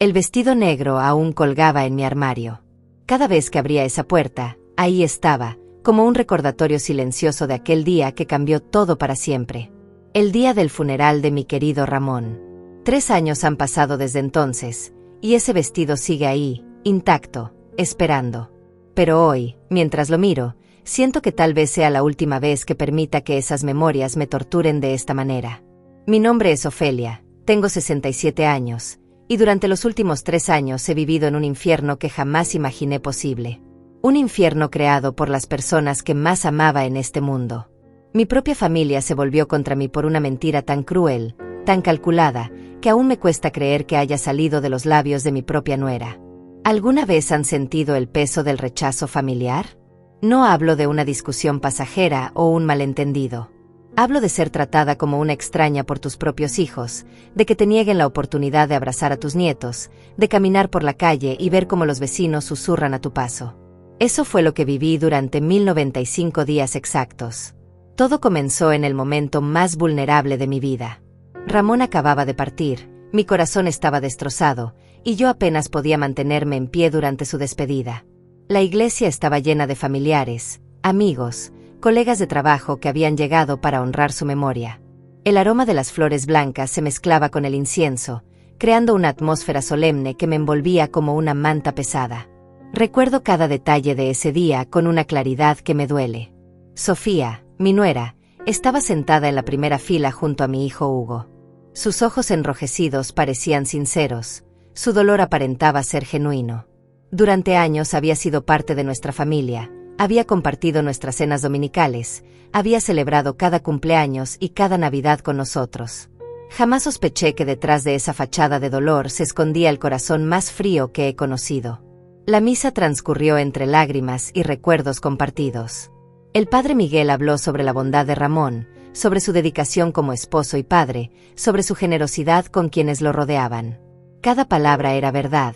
El vestido negro aún colgaba en mi armario. Cada vez que abría esa puerta, ahí estaba, como un recordatorio silencioso de aquel día que cambió todo para siempre. El día del funeral de mi querido Ramón. 3 años han pasado desde entonces, y ese vestido sigue ahí, intacto, esperando. Pero hoy, mientras lo miro, siento que tal vez sea la última vez que permita que esas memorias me torturen de esta manera. Mi nombre es Ofelia, tengo 67 años, y durante los últimos 3 años he vivido en un infierno que jamás imaginé posible. Un infierno creado por las personas que más amaba en este mundo. Mi propia familia se volvió contra mí por una mentira tan cruel, tan calculada, que aún me cuesta creer que haya salido de los labios de mi propia nuera. ¿Alguna vez han sentido el peso del rechazo familiar? No hablo de una discusión pasajera o un malentendido. Hablo de ser tratada como una extraña por tus propios hijos, de que te nieguen la oportunidad de abrazar a tus nietos, de caminar por la calle y ver cómo los vecinos susurran a tu paso. Eso fue lo que viví durante 1095 días exactos. Todo comenzó en el momento más vulnerable de mi vida. Ramón acababa de partir, mi corazón estaba destrozado, y yo apenas podía mantenerme en pie durante su despedida. La iglesia estaba llena de familiares, amigos, colegas de trabajo que habían llegado para honrar su memoria. El aroma de las flores blancas se mezclaba con el incienso, creando una atmósfera solemne que me envolvía como una manta pesada. Recuerdo cada detalle de ese día con una claridad que me duele. Sofía, mi nuera, estaba sentada en la primera fila junto a mi hijo Hugo. Sus ojos enrojecidos parecían sinceros, su dolor aparentaba ser genuino. Durante años había sido parte de nuestra familia, había compartido nuestras cenas dominicales, había celebrado cada cumpleaños y cada Navidad con nosotros. Jamás sospeché que detrás de esa fachada de dolor se escondía el corazón más frío que he conocido. La misa transcurrió entre lágrimas y recuerdos compartidos. El padre Miguel habló sobre la bondad de Ramón, sobre su dedicación como esposo y padre, sobre su generosidad con quienes lo rodeaban. Cada palabra era verdad,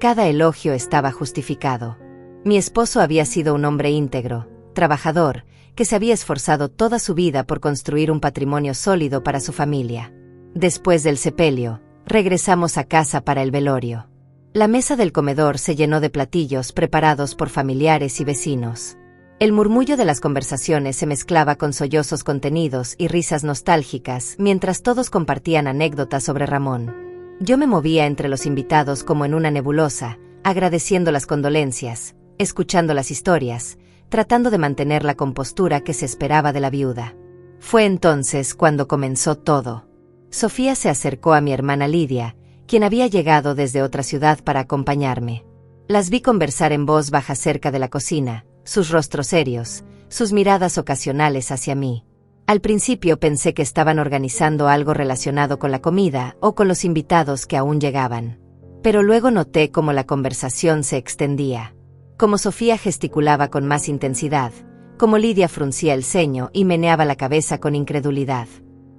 cada elogio estaba justificado. Mi esposo había sido un hombre íntegro, trabajador, que se había esforzado toda su vida por construir un patrimonio sólido para su familia. Después del sepelio, regresamos a casa para el velorio. La mesa del comedor se llenó de platillos preparados por familiares y vecinos. El murmullo de las conversaciones se mezclaba con sollozos contenidos y risas nostálgicas mientras todos compartían anécdotas sobre Ramón. Yo me movía entre los invitados como en una nebulosa, agradeciendo las condolencias, escuchando las historias, tratando de mantener la compostura que se esperaba de la viuda. Fue entonces cuando comenzó todo. Sofía se acercó a mi hermana Lidia, quien había llegado desde otra ciudad para acompañarme. Las vi conversar en voz baja cerca de la cocina, sus rostros serios, sus miradas ocasionales hacia mí. Al principio pensé que estaban organizando algo relacionado con la comida o con los invitados que aún llegaban. Pero luego noté cómo la conversación se extendía. Como Sofía gesticulaba con más intensidad, como Lidia fruncía el ceño y meneaba la cabeza con incredulidad.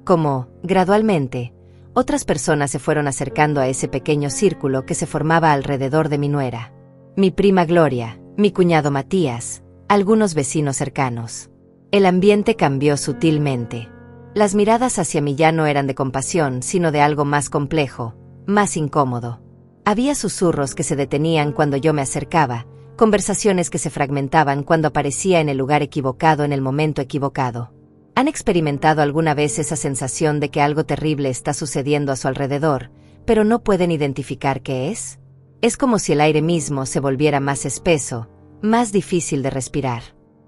Como, gradualmente, otras personas se fueron acercando a ese pequeño círculo que se formaba alrededor de mi nuera. Mi prima Gloria, mi cuñado Matías, algunos vecinos cercanos. El ambiente cambió sutilmente. Las miradas hacia mí ya no eran de compasión, sino de algo más complejo, más incómodo. Había susurros que se detenían cuando yo me acercaba, conversaciones que se fragmentaban cuando aparecía en el lugar equivocado en el momento equivocado. ¿Han experimentado alguna vez esa sensación de que algo terrible está sucediendo a su alrededor, pero no pueden identificar qué es? Es como si el aire mismo se volviera más espeso, más difícil de respirar.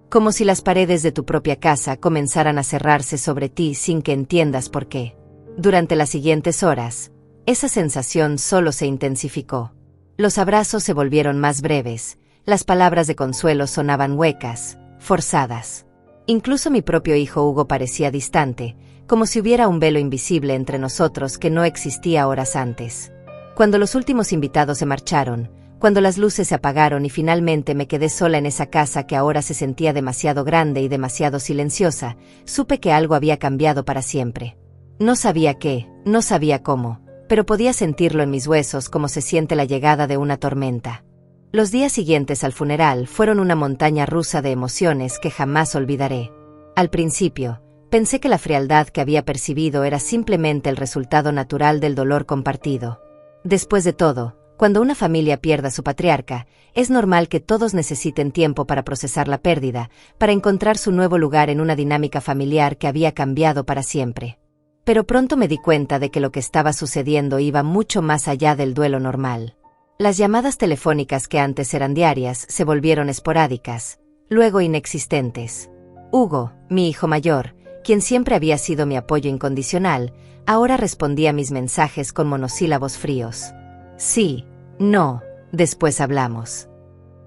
Como si las paredes de tu propia casa comenzaran a cerrarse sobre ti sin que entiendas por qué. Durante las siguientes horas, esa sensación solo se intensificó. Los abrazos se volvieron más breves, las palabras de consuelo sonaban huecas, forzadas. Incluso mi propio hijo Hugo parecía distante, como si hubiera un velo invisible entre nosotros que no existía horas antes. Cuando los últimos invitados se marcharon, cuando las luces se apagaron y finalmente me quedé sola en esa casa que ahora se sentía demasiado grande y demasiado silenciosa, supe que algo había cambiado para siempre. No sabía qué, no sabía cómo, pero podía sentirlo en mis huesos como se siente la llegada de una tormenta. Los días siguientes al funeral fueron una montaña rusa de emociones que jamás olvidaré. Al principio, pensé que la frialdad que había percibido era simplemente el resultado natural del dolor compartido. Después de todo, cuando una familia pierda a su patriarca, es normal que todos necesiten tiempo para procesar la pérdida, para encontrar su nuevo lugar en una dinámica familiar que había cambiado para siempre. Pero pronto me di cuenta de que lo que estaba sucediendo iba mucho más allá del duelo normal. Las llamadas telefónicas que antes eran diarias se volvieron esporádicas, luego inexistentes. Hugo, mi hijo mayor, quien siempre había sido mi apoyo incondicional, ahora respondía a mis mensajes con monosílabos fríos. Sí, no, después hablamos.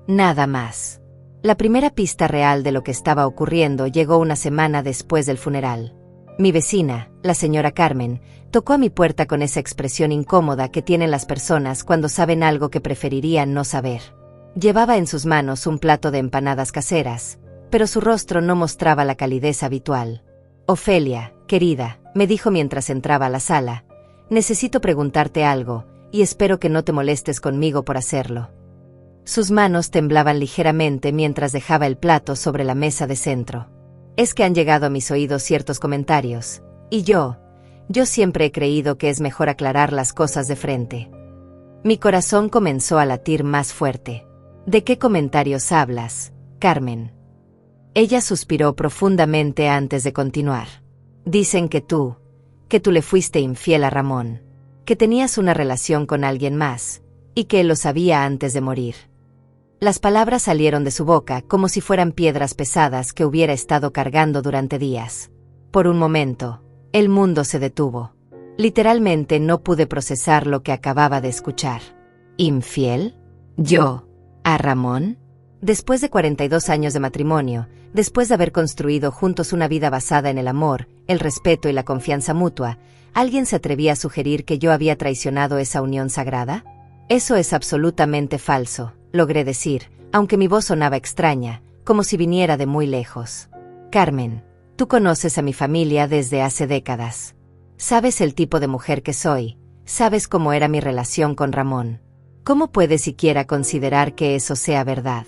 Nada más. La primera pista real de lo que estaba ocurriendo llegó una semana después del funeral. Mi vecina, la señora Carmen, tocó a mi puerta con esa expresión incómoda que tienen las personas cuando saben algo que preferirían no saber. Llevaba en sus manos un plato de empanadas caseras, pero su rostro no mostraba la calidez habitual. Ofelia, querida, me dijo mientras entraba a la sala, necesito preguntarte algo, y espero que no te molestes conmigo por hacerlo. Sus manos temblaban ligeramente mientras dejaba el plato sobre la mesa de centro. Es que han llegado a mis oídos ciertos comentarios, y yo siempre he creído que es mejor aclarar las cosas de frente. Mi corazón comenzó a latir más fuerte. ¿De qué comentarios hablas, Carmen? Ella suspiró profundamente antes de continuar. Dicen que tú le fuiste infiel a Ramón, que tenías una relación con alguien más, y que él lo sabía antes de morir. Las palabras salieron de su boca como si fueran piedras pesadas que hubiera estado cargando durante días. Por un momento, el mundo se detuvo. Literalmente no pude procesar lo que acababa de escuchar. ¿Infiel? ¿Yo? ¿A Ramón? Después de 42 años de matrimonio, después de haber construido juntos una vida basada en el amor, el respeto y la confianza mutua, ¿alguien se atrevía a sugerir que yo había traicionado esa unión sagrada? Eso es absolutamente falso, logré decir, aunque mi voz sonaba extraña, como si viniera de muy lejos. Carmen, tú conoces a mi familia desde hace décadas. Sabes el tipo de mujer que soy, sabes cómo era mi relación con Ramón. ¿Cómo puedes siquiera considerar que eso sea verdad?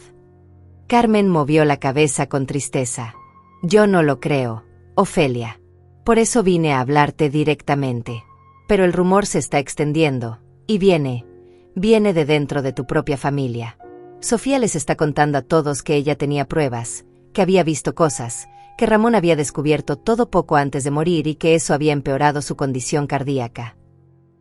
Carmen movió la cabeza con tristeza. Yo no lo creo, Ofelia. Por eso vine a hablarte directamente. Pero el rumor se está extendiendo, y viene de dentro de tu propia familia. Sofía les está contando a todos que ella tenía pruebas, que había visto cosas, que Ramón había descubierto todo poco antes de morir y que eso había empeorado su condición cardíaca.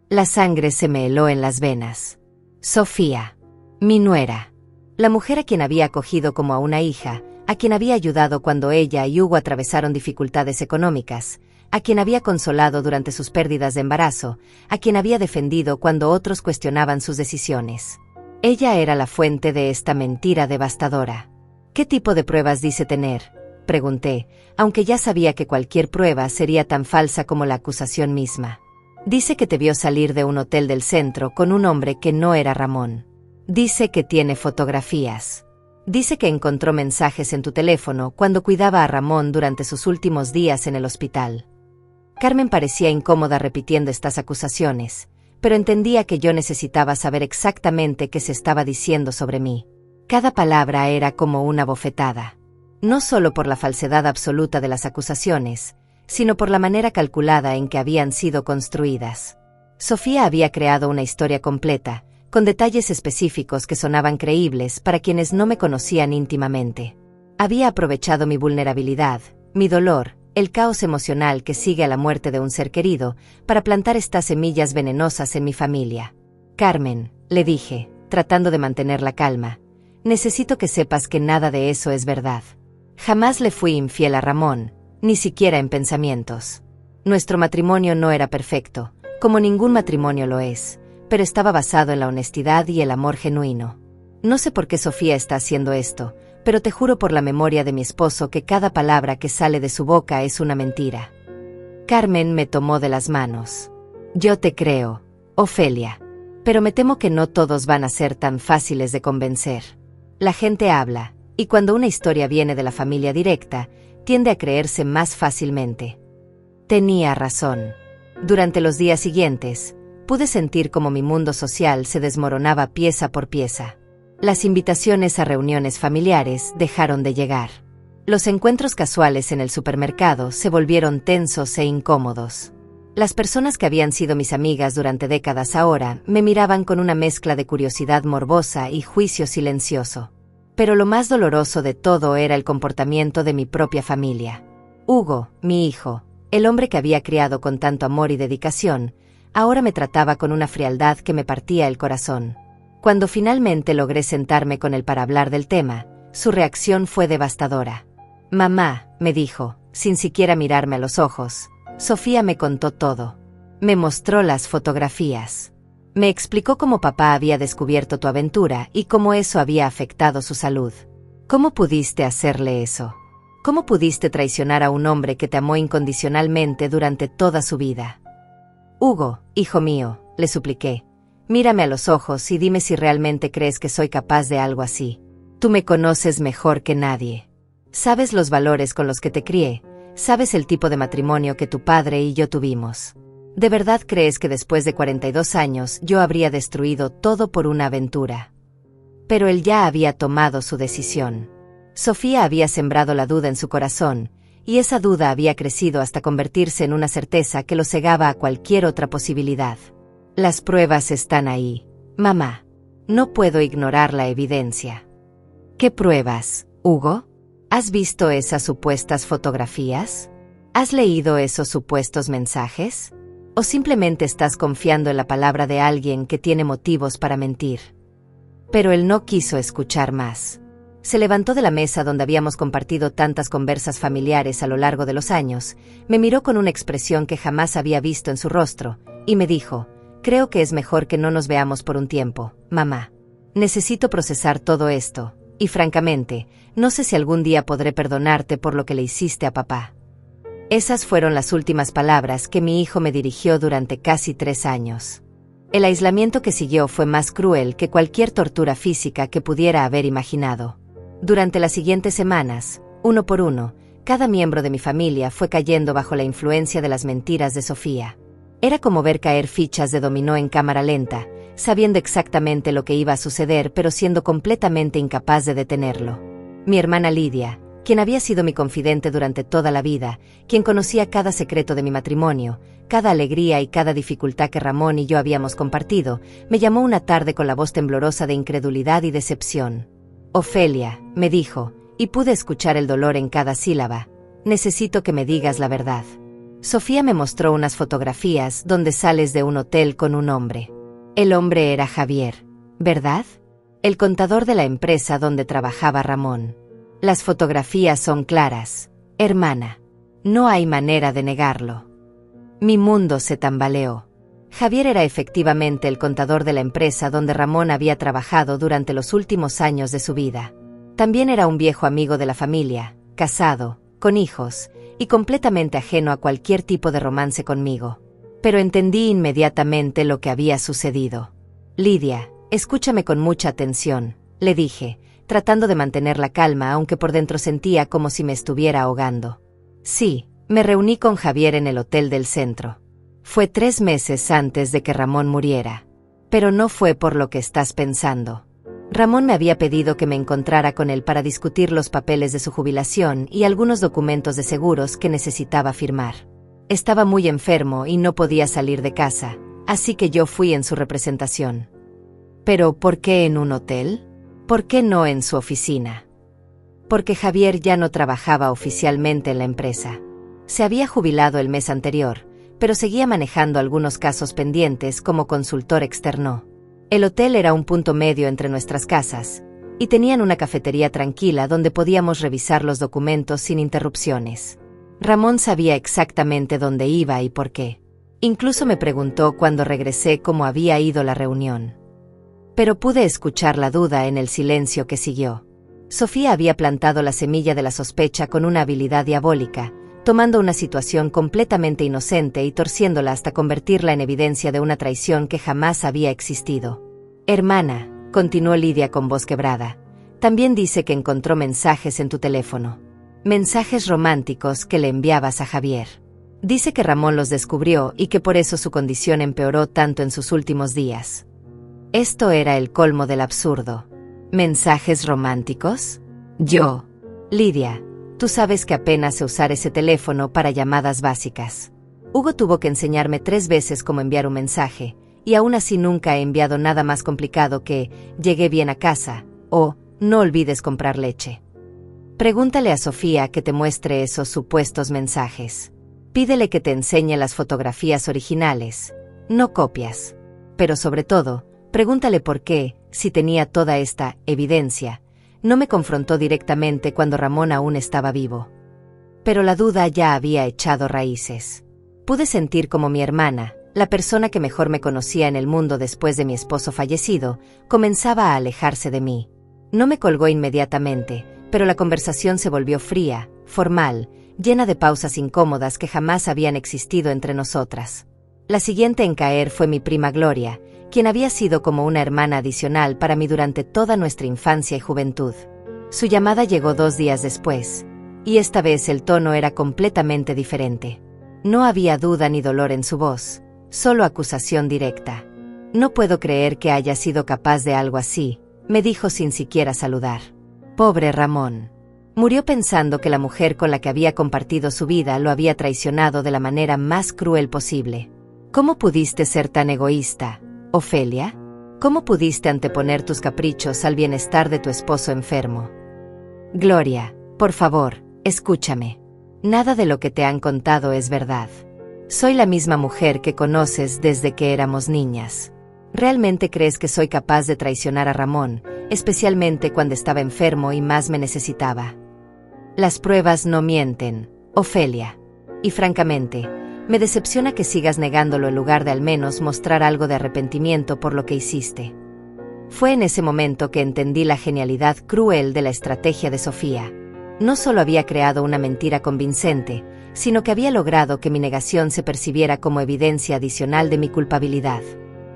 La sangre se me heló en las venas. Sofía, mi nuera, la mujer a quien había acogido como a una hija, a quien había ayudado cuando ella y Hugo atravesaron dificultades económicas, a quien había consolado durante sus pérdidas de embarazo, a quien había defendido cuando otros cuestionaban sus decisiones. Ella era la fuente de esta mentira devastadora. ¿Qué tipo de pruebas dice tener?, pregunté, aunque ya sabía que cualquier prueba sería tan falsa como la acusación misma. Dice que te vio salir de un hotel del centro con un hombre que no era Ramón. Dice que tiene fotografías. Dice que encontró mensajes en tu teléfono cuando cuidaba a Ramón durante sus últimos días en el hospital. Carmen parecía incómoda repitiendo estas acusaciones, pero entendía que yo necesitaba saber exactamente qué se estaba diciendo sobre mí. Cada palabra era como una bofetada. No solo por la falsedad absoluta de las acusaciones, sino por la manera calculada en que habían sido construidas. Sofía había creado una historia completa, con detalles específicos que sonaban creíbles para quienes no me conocían íntimamente. Había aprovechado mi vulnerabilidad, mi dolor, el caos emocional que sigue a la muerte de un ser querido, para plantar estas semillas venenosas en mi familia. Carmen, le dije, tratando de mantener la calma, necesito que sepas que nada de eso es verdad. Jamás le fui infiel a Ramón, ni siquiera en pensamientos. Nuestro matrimonio no era perfecto, como ningún matrimonio lo es, pero estaba basado en la honestidad y el amor genuino. No sé por qué Sofía está haciendo esto, pero te juro por la memoria de mi esposo que cada palabra que sale de su boca es una mentira. Carmen me tomó de las manos. Yo te creo, Ofelia, pero me temo que no todos van a ser tan fáciles de convencer. La gente habla, y cuando una historia viene de la familia directa, tiende a creerse más fácilmente. Tenía razón. Durante los días siguientes, pude sentir cómo mi mundo social se desmoronaba pieza por pieza. Las invitaciones a reuniones familiares dejaron de llegar. Los encuentros casuales en el supermercado se volvieron tensos e incómodos. Las personas que habían sido mis amigas durante décadas ahora me miraban con una mezcla de curiosidad morbosa y juicio silencioso. Pero lo más doloroso de todo era el comportamiento de mi propia familia. Hugo, mi hijo, el hombre que había criado con tanto amor y dedicación, ahora me trataba con una frialdad que me partía el corazón. Cuando finalmente logré sentarme con él para hablar del tema, su reacción fue devastadora. «Mamá», me dijo, sin siquiera mirarme a los ojos, «Sofía me contó todo. Me mostró las fotografías. Me explicó cómo papá había descubierto tu aventura y cómo eso había afectado su salud. ¿Cómo pudiste hacerle eso? ¿Cómo pudiste traicionar a un hombre que te amó incondicionalmente durante toda su vida?» «Hugo, hijo mío», le supliqué, «mírame a los ojos y dime si realmente crees que soy capaz de algo así. Tú me conoces mejor que nadie. Sabes los valores con los que te crié, sabes el tipo de matrimonio que tu padre y yo tuvimos. ¿De verdad crees que después de 42 años yo habría destruido todo por una aventura?» Pero él ya había tomado su decisión. Sofía había sembrado la duda en su corazón, y esa duda había crecido hasta convertirse en una certeza que lo cegaba a cualquier otra posibilidad. «Las pruebas están ahí, mamá. No puedo ignorar la evidencia». «¿Qué pruebas, Hugo? ¿Has visto esas supuestas fotografías? ¿Has leído esos supuestos mensajes? ¿O simplemente estás confiando en la palabra de alguien que tiene motivos para mentir?» Pero él no quiso escuchar más. Se levantó de la mesa donde habíamos compartido tantas conversas familiares a lo largo de los años, me miró con una expresión que jamás había visto en su rostro, y me dijo, «Creo que es mejor que no nos veamos por un tiempo, mamá. Necesito procesar todo esto, y francamente, no sé si algún día podré perdonarte por lo que le hiciste a papá». Esas fueron las últimas palabras que mi hijo me dirigió durante casi 3 años. El aislamiento que siguió fue más cruel que cualquier tortura física que pudiera haber imaginado. Durante las siguientes semanas, uno por uno, cada miembro de mi familia fue cayendo bajo la influencia de las mentiras de Sofía. Era como ver caer fichas de dominó en cámara lenta, sabiendo exactamente lo que iba a suceder pero siendo completamente incapaz de detenerlo. Mi hermana Lidia, quien había sido mi confidente durante toda la vida, quien conocía cada secreto de mi matrimonio, cada alegría y cada dificultad que Ramón y yo habíamos compartido, me llamó una tarde con la voz temblorosa de incredulidad y decepción. «Ofelia», me dijo, y pude escuchar el dolor en cada sílaba, «necesito que me digas la verdad. Sofía me mostró unas fotografías donde sales de un hotel con un hombre. El hombre era Javier, ¿verdad? El contador de la empresa donde trabajaba Ramón. Las fotografías son claras, hermana. No hay manera de negarlo». Mi mundo se tambaleó. Javier era efectivamente el contador de la empresa donde Ramón había trabajado durante los últimos años de su vida. También era un viejo amigo de la familia, casado, con hijos, y completamente ajeno a cualquier tipo de romance conmigo. Pero entendí inmediatamente lo que había sucedido. «Lidia, escúchame con mucha atención», le dije, tratando de mantener la calma aunque por dentro sentía como si me estuviera ahogando. «Sí, me reuní con Javier en el hotel del centro. Fue 3 meses antes de que Ramón muriera. Pero no fue por lo que estás pensando. Ramón me había pedido que me encontrara con él para discutir los papeles de su jubilación y algunos documentos de seguros que necesitaba firmar. Estaba muy enfermo y no podía salir de casa, así que yo fui en su representación». «¿Pero por qué en un hotel? ¿Por qué no en su oficina?» «Porque Javier ya no trabajaba oficialmente en la empresa. Se había jubilado el mes anterior, pero seguía manejando algunos casos pendientes como consultor externo. El hotel era un punto medio entre nuestras casas, y tenían una cafetería tranquila donde podíamos revisar los documentos sin interrupciones. Ramón sabía exactamente dónde iba y por qué. Incluso me preguntó cuando regresé cómo había ido la reunión. Pero pude escuchar la duda en el silencio que siguió. Sofía había plantado la semilla de la sospecha con una habilidad diabólica, tomando una situación completamente inocente y torciéndola hasta convertirla en evidencia de una traición que jamás había existido. «Hermana», continuó Lidia con voz quebrada, «también dice que encontró mensajes en tu teléfono. Mensajes románticos que le enviabas a Javier. Dice que Ramón los descubrió y que por eso su condición empeoró tanto en sus últimos días». Esto era el colmo del absurdo. ¿Mensajes románticos? Yo. Lidia, tú sabes que apenas sé usar ese teléfono para llamadas básicas. Hugo tuvo que enseñarme 3 veces cómo enviar un mensaje, y aún así nunca he enviado nada más complicado que «llegué bien a casa» o «no olvides comprar leche». Pregúntale a Sofía que te muestre esos supuestos mensajes. Pídele que te enseñe las fotografías originales, no copias. Pero sobre todo, pregúntale por qué, si tenía toda esta evidencia, no me confrontó directamente cuando Ramón aún estaba vivo. Pero la duda ya había echado raíces. Pude sentir como mi hermana, la persona que mejor me conocía en el mundo después de mi esposo fallecido, comenzaba a alejarse de mí. No me colgó inmediatamente, pero la conversación se volvió fría, formal, llena de pausas incómodas que jamás habían existido entre nosotras. La siguiente en caer fue mi prima Gloria, quien había sido como una hermana adicional para mí durante toda nuestra infancia y juventud. Su llamada llegó 2 días después, y esta vez el tono era completamente diferente. No había duda ni dolor en su voz, solo acusación directa. «No puedo creer que haya sido capaz de algo así», me dijo sin siquiera saludar. Pobre Ramón. Murió pensando que la mujer con la que había compartido su vida lo había traicionado de la manera más cruel posible. ¿Cómo pudiste ser tan egoísta, Ofelia? ¿Cómo pudiste anteponer tus caprichos al bienestar de tu esposo enfermo? Gloria, por favor, escúchame. Nada de lo que te han contado es verdad. Soy la misma mujer que conoces desde que éramos niñas. ¿Realmente crees que soy capaz de traicionar a Ramón, especialmente cuando estaba enfermo y más me necesitaba? Las pruebas no mienten, Ofelia. Y francamente, me decepciona que sigas negándolo en lugar de al menos mostrar algo de arrepentimiento por lo que hiciste. Fue en ese momento que entendí la genialidad cruel de la estrategia de Sofía. No solo había creado una mentira convincente, sino que había logrado que mi negación se percibiera como evidencia adicional de mi culpabilidad.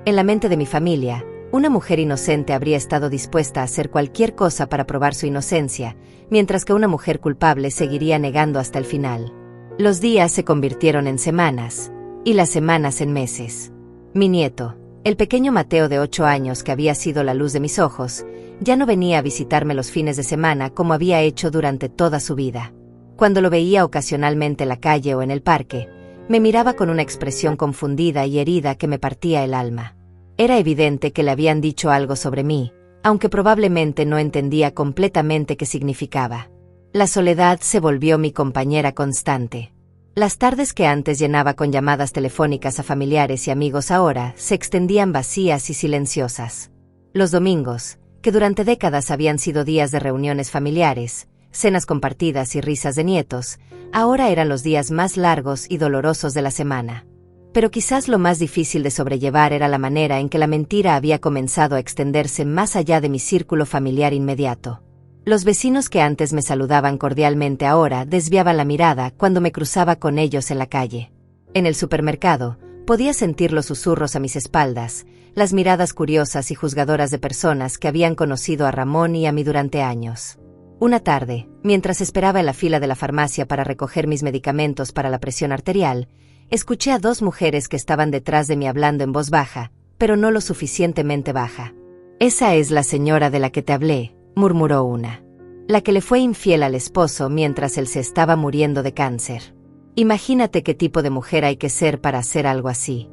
En la mente de mi familia, una mujer inocente habría estado dispuesta a hacer cualquier cosa para probar su inocencia, mientras que una mujer culpable seguiría negando hasta el final. Los días se convirtieron en semanas, y las semanas en meses. Mi nieto, el pequeño Mateo de 8 años que había sido la luz de mis ojos, ya no venía a visitarme los fines de semana como había hecho durante toda su vida. Cuando lo veía ocasionalmente en la calle o en el parque, me miraba con una expresión confundida y herida que me partía el alma. Era evidente que le habían dicho algo sobre mí, aunque probablemente no entendía completamente qué significaba. La soledad se volvió mi compañera constante. Las tardes que antes llenaba con llamadas telefónicas a familiares y amigos ahora se extendían vacías y silenciosas. Los domingos, que durante décadas habían sido días de reuniones familiares, cenas compartidas y risas de nietos, ahora eran los días más largos y dolorosos de la semana. Pero quizás lo más difícil de sobrellevar era la manera en que la mentira había comenzado a extenderse más allá de mi círculo familiar inmediato. Los vecinos que antes me saludaban cordialmente ahora desviaban la mirada cuando me cruzaba con ellos en la calle. En el supermercado, podía sentir los susurros a mis espaldas, las miradas curiosas y juzgadoras de personas que habían conocido a Ramón y a mí durante años. Una tarde, mientras esperaba en la fila de la farmacia para recoger mis medicamentos para la presión arterial, escuché a 2 mujeres que estaban detrás de mí hablando en voz baja, pero no lo suficientemente baja. «Esa es la señora de la que te hablé», murmuró una. «La que le fue infiel al esposo mientras él se estaba muriendo de cáncer. Imagínate qué tipo de mujer hay que ser para hacer algo así».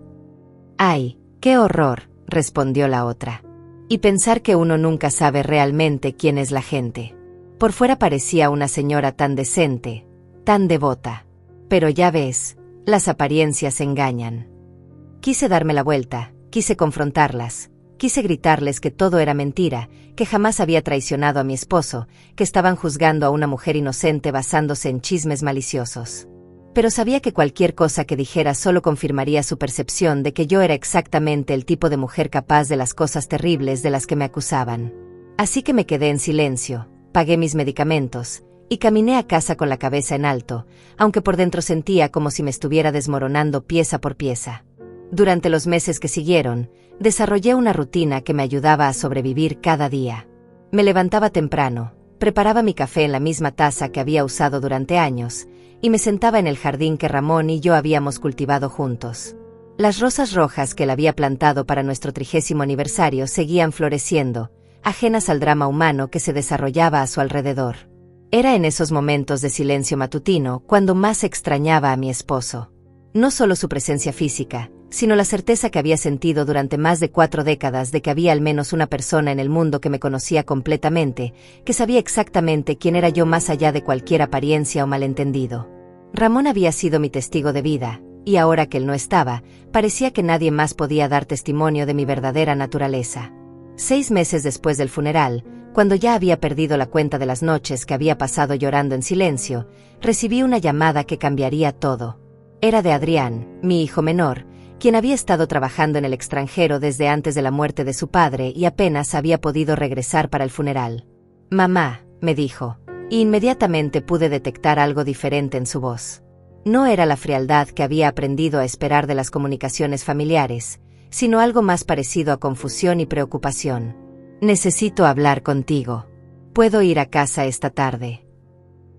«Ay, qué horror», respondió la otra. «Y pensar que uno nunca sabe realmente quién es la gente». Por fuera parecía una señora tan decente, tan devota. Pero ya ves, las apariencias engañan. Quise darme la vuelta, quise confrontarlas, quise gritarles que todo era mentira, que jamás había traicionado a mi esposo, que estaban juzgando a una mujer inocente basándose en chismes maliciosos. Pero sabía que cualquier cosa que dijera solo confirmaría su percepción de que yo era exactamente el tipo de mujer capaz de las cosas terribles de las que me acusaban. Así que me quedé en silencio, pagué mis medicamentos, y caminé a casa con la cabeza en alto, aunque por dentro sentía como si me estuviera desmoronando pieza por pieza. Durante los meses que siguieron, desarrollé una rutina que me ayudaba a sobrevivir cada día. Me levantaba temprano, preparaba mi café en la misma taza que había usado durante años, y me sentaba en el jardín que Ramón y yo habíamos cultivado juntos. Las rosas rojas que él había plantado para nuestro 30º aniversario seguían floreciendo, ajenas al drama humano que se desarrollaba a su alrededor. Era en esos momentos de silencio matutino cuando más extrañaba a mi esposo. No solo su presencia física, sino la certeza que había sentido durante más de 4 décadas de que había al menos una persona en el mundo que me conocía completamente, que sabía exactamente quién era yo más allá de cualquier apariencia o malentendido. Ramón había sido mi testigo de vida, y ahora que él no estaba, parecía que nadie más podía dar testimonio de mi verdadera naturaleza. 6 meses después del funeral, cuando ya había perdido la cuenta de las noches que había pasado llorando en silencio, recibí una llamada que cambiaría todo. Era de Adrián, mi hijo menor, quien había estado trabajando en el extranjero desde antes de la muerte de su padre y apenas había podido regresar para el funeral. «Mamá», me dijo, y inmediatamente pude detectar algo diferente en su voz. No era la frialdad que había aprendido a esperar de las comunicaciones familiares, sino algo más parecido a confusión y preocupación. «Necesito hablar contigo. ¿Puedo ir a casa esta tarde?»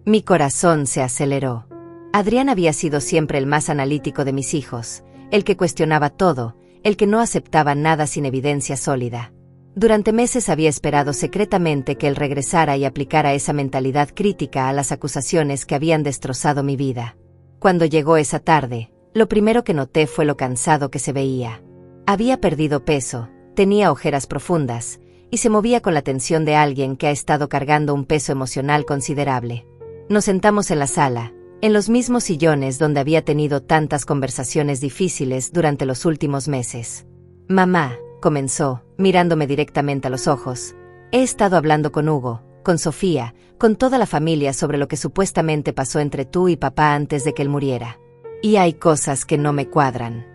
Mi corazón se aceleró. Adrián había sido siempre el más analítico de mis hijos, el que cuestionaba todo, el que no aceptaba nada sin evidencia sólida. Durante meses había esperado secretamente que él regresara y aplicara esa mentalidad crítica a las acusaciones que habían destrozado mi vida. Cuando llegó esa tarde, lo primero que noté fue lo cansado que se veía. Había perdido peso, tenía ojeras profundas, y se movía con la tensión de alguien que ha estado cargando un peso emocional considerable. Nos sentamos en la sala, en los mismos sillones donde había tenido tantas conversaciones difíciles durante los últimos meses. «Mamá», comenzó, mirándome directamente a los ojos, «he estado hablando con Hugo, con Sofía, con toda la familia sobre lo que supuestamente pasó entre tú y papá antes de que él muriera. Y hay cosas que no me cuadran».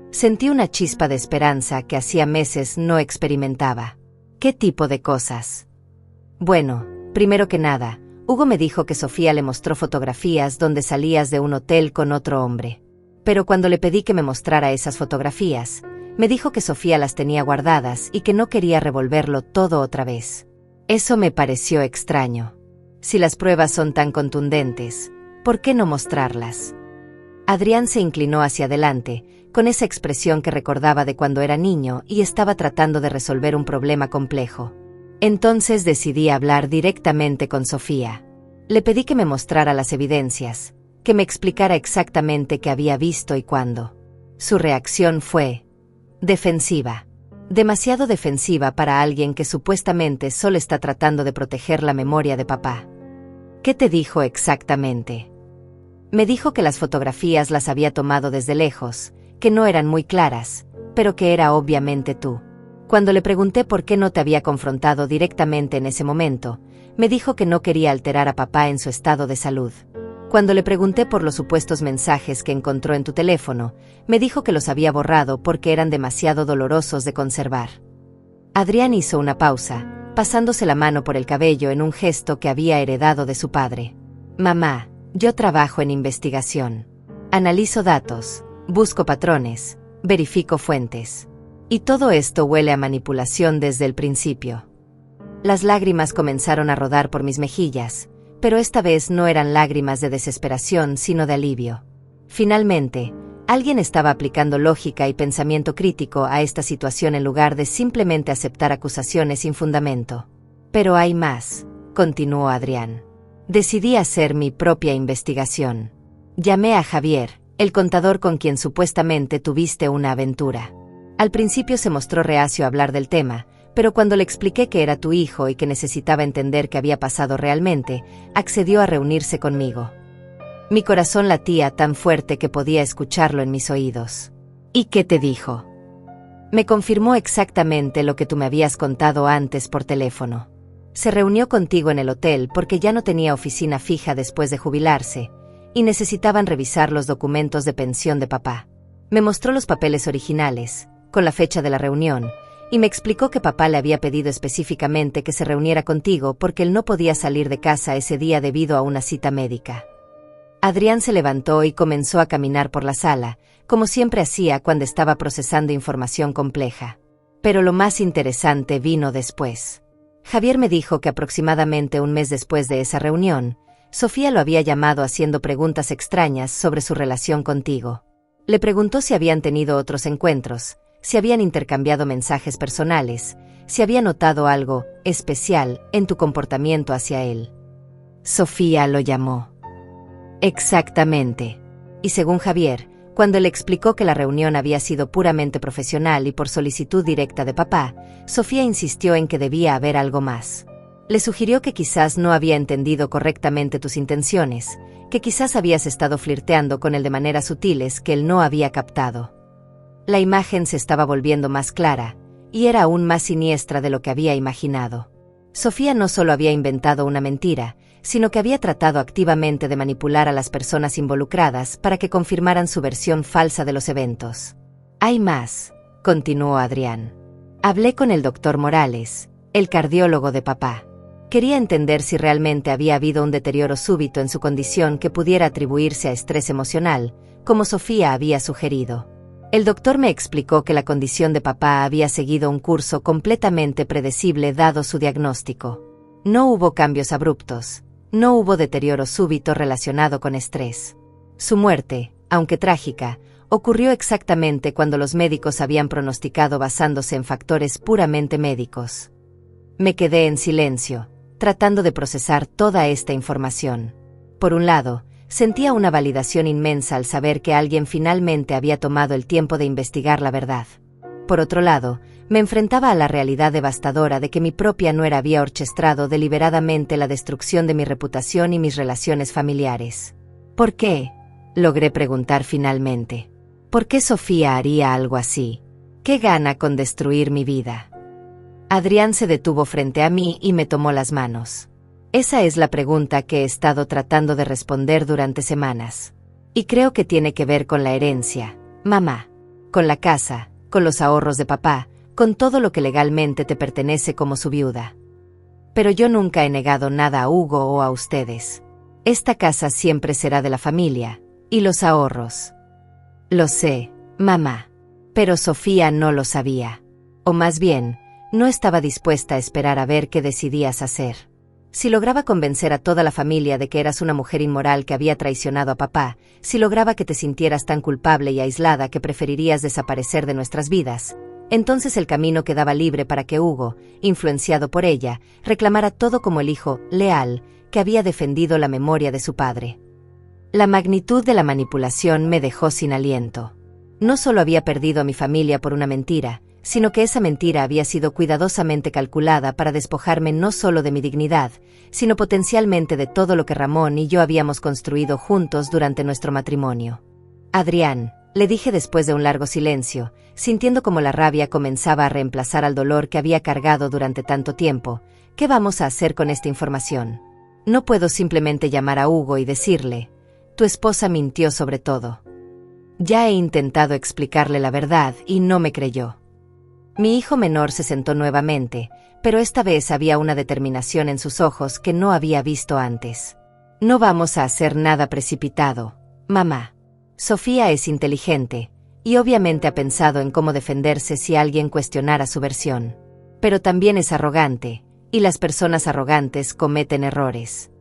Sentí una chispa de esperanza que hacía meses no experimentaba. ¿Qué tipo de cosas? Bueno, primero que nada, Hugo me dijo que Sofía le mostró fotografías donde salías de un hotel con otro hombre. Pero cuando le pedí que me mostrara esas fotografías, me dijo que Sofía las tenía guardadas y que no quería revolverlo todo otra vez. Eso me pareció extraño. Si las pruebas son tan contundentes, ¿por qué no mostrarlas? Adrián se inclinó hacia adelante, con esa expresión que recordaba de cuando era niño y estaba tratando de resolver un problema complejo. Entonces decidí hablar directamente con Sofía. Le pedí que me mostrara las evidencias, que me explicara exactamente qué había visto y cuándo. Su reacción fue defensiva. Demasiado defensiva para alguien que supuestamente solo está tratando de proteger la memoria de papá. ¿Qué te dijo exactamente? Me dijo que las fotografías las había tomado desde lejos, que no eran muy claras, pero que era obviamente tú. Cuando le pregunté por qué no te había confrontado directamente en ese momento, me dijo que no quería alterar a papá en su estado de salud. Cuando le pregunté por los supuestos mensajes que encontró en tu teléfono, me dijo que los había borrado porque eran demasiado dolorosos de conservar. Adrián hizo una pausa, pasándose la mano por el cabello en un gesto que había heredado de su padre. Mamá, yo trabajo en investigación. Analizo datos, busco patrones, verifico fuentes. Y todo esto huele a manipulación desde el principio. Las lágrimas comenzaron a rodar por mis mejillas, pero esta vez no eran lágrimas de desesperación sino de alivio. Finalmente, alguien estaba aplicando lógica y pensamiento crítico a esta situación en lugar de simplemente aceptar acusaciones sin fundamento. Pero hay más, continuó Adrián. Decidí hacer mi propia investigación. Llamé a Javier, el contador con quien supuestamente tuviste una aventura. Al principio se mostró reacio a hablar del tema, pero cuando le expliqué que era tu hijo y que necesitaba entender qué había pasado realmente, accedió a reunirse conmigo. Mi corazón latía tan fuerte que podía escucharlo en mis oídos. ¿Y qué te dijo? Me confirmó exactamente lo que tú me habías contado antes por teléfono. Se reunió contigo en el hotel porque ya no tenía oficina fija después de jubilarse, y necesitaban revisar los documentos de pensión de papá. Me mostró los papeles originales, con la fecha de la reunión, y me explicó que papá le había pedido específicamente que se reuniera contigo porque él no podía salir de casa ese día debido a una cita médica. Adrián se levantó y comenzó a caminar por la sala, como siempre hacía cuando estaba procesando información compleja. Pero lo más interesante vino después. Javier me dijo que aproximadamente un mes después de esa reunión, Sofía lo había llamado haciendo preguntas extrañas sobre su relación contigo. Le preguntó si habían tenido otros encuentros, si habían intercambiado mensajes personales, si había notado algo especial en tu comportamiento hacia él. Sofía lo llamó. Exactamente. Y según Javier, Cuando le explicó que la reunión había sido puramente profesional y por solicitud directa de papá, Sofía insistió en que debía haber algo más. Le sugirió que quizás no había entendido correctamente tus intenciones, que quizás habías estado flirteando con él de maneras sutiles que él no había captado. La imagen se estaba volviendo más clara, y era aún más siniestra de lo que había imaginado. Sofía no solo había inventado una mentira, sino que había tratado activamente de manipular a las personas involucradas para que confirmaran su versión falsa de los eventos. Hay más, continuó Adrián. Hablé con el doctor Morales, el cardiólogo de papá. Quería entender si realmente había habido un deterioro súbito en su condición que pudiera atribuirse a estrés emocional, como Sofía había sugerido. El doctor me explicó que la condición de papá había seguido un curso completamente predecible dado su diagnóstico. No hubo cambios abruptos, no hubo deterioro súbito relacionado con estrés. Su muerte, aunque trágica, ocurrió exactamente cuando los médicos habían pronosticado basándose en factores puramente médicos. Me quedé en silencio, tratando de procesar toda esta información. Por un lado, sentía una validación inmensa al saber que alguien finalmente había tomado el tiempo de investigar la verdad. Por otro lado, me enfrentaba a la realidad devastadora de que mi propia nuera había orquestado deliberadamente la destrucción de mi reputación y mis relaciones familiares. ¿Por qué?, logré preguntar finalmente. ¿Por qué Sofía haría algo así? ¿Qué gana con destruir mi vida? Adrián se detuvo frente a mí y me tomó las manos. Esa es la pregunta que he estado tratando de responder durante semanas. Y creo que tiene que ver con la herencia, mamá. Con la casa, con los ahorros de papá, con todo lo que legalmente te pertenece como su viuda. Pero yo nunca he negado nada a Hugo o a ustedes. Esta casa siempre será de la familia, y los ahorros. Lo sé, mamá. Pero Sofía no lo sabía. O más bien, no estaba dispuesta a esperar a ver qué decidías hacer. Si lograba convencer a toda la familia de que eras una mujer inmoral que había traicionado a papá, si lograba que te sintieras tan culpable y aislada que preferirías desaparecer de nuestras vidas, entonces el camino quedaba libre para que Hugo, influenciado por ella, reclamara todo como el hijo leal que había defendido la memoria de su padre. La magnitud de la manipulación me dejó sin aliento. No solo había perdido a mi familia por una mentira, sino que esa mentira había sido cuidadosamente calculada para despojarme no solo de mi dignidad, sino potencialmente de todo lo que Ramón y yo habíamos construido juntos durante nuestro matrimonio. Adrián, le dije después de un largo silencio, sintiendo como la rabia comenzaba a reemplazar al dolor que había cargado durante tanto tiempo, ¿qué vamos a hacer con esta información? No puedo simplemente llamar a Hugo y decirle, tu esposa mintió sobre todo. Ya he intentado explicarle la verdad y no me creyó. Mi hijo menor se sentó nuevamente, pero esta vez había una determinación en sus ojos que no había visto antes. No vamos a hacer nada precipitado, mamá. Sofía es inteligente, y obviamente ha pensado en cómo defenderse si alguien cuestionara su versión. Pero también es arrogante, y las personas arrogantes cometen errores.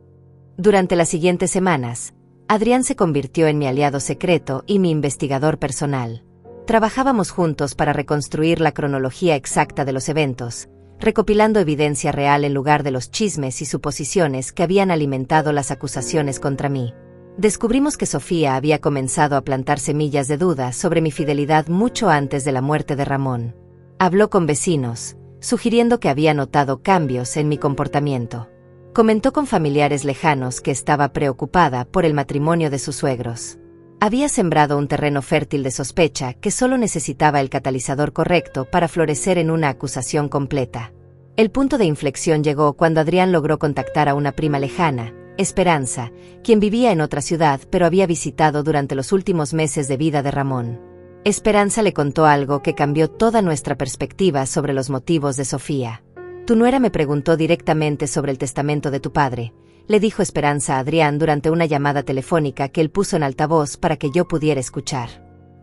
Durante las siguientes semanas, Adrián se convirtió en mi aliado secreto y mi investigador personal. Trabajábamos juntos para reconstruir la cronología exacta de los eventos, recopilando evidencia real en lugar de los chismes y suposiciones que habían alimentado las acusaciones contra mí. Descubrimos que Sofía había comenzado a plantar semillas de duda sobre mi fidelidad mucho antes de la muerte de Ramón. Habló con vecinos, sugiriendo que había notado cambios en mi comportamiento. Comentó con familiares lejanos que estaba preocupada por el matrimonio de sus suegros. Había sembrado un terreno fértil de sospecha que solo necesitaba el catalizador correcto para florecer en una acusación completa. El punto de inflexión llegó cuando Adrián logró contactar a una prima lejana, Esperanza, quien vivía en otra ciudad pero había visitado durante los últimos meses de vida de Ramón. Esperanza le contó algo que cambió toda nuestra perspectiva sobre los motivos de Sofía. Tu nuera me preguntó directamente sobre el testamento de tu padre, le dijo Esperanza a Adrián durante una llamada telefónica que él puso en altavoz para que yo pudiera escuchar.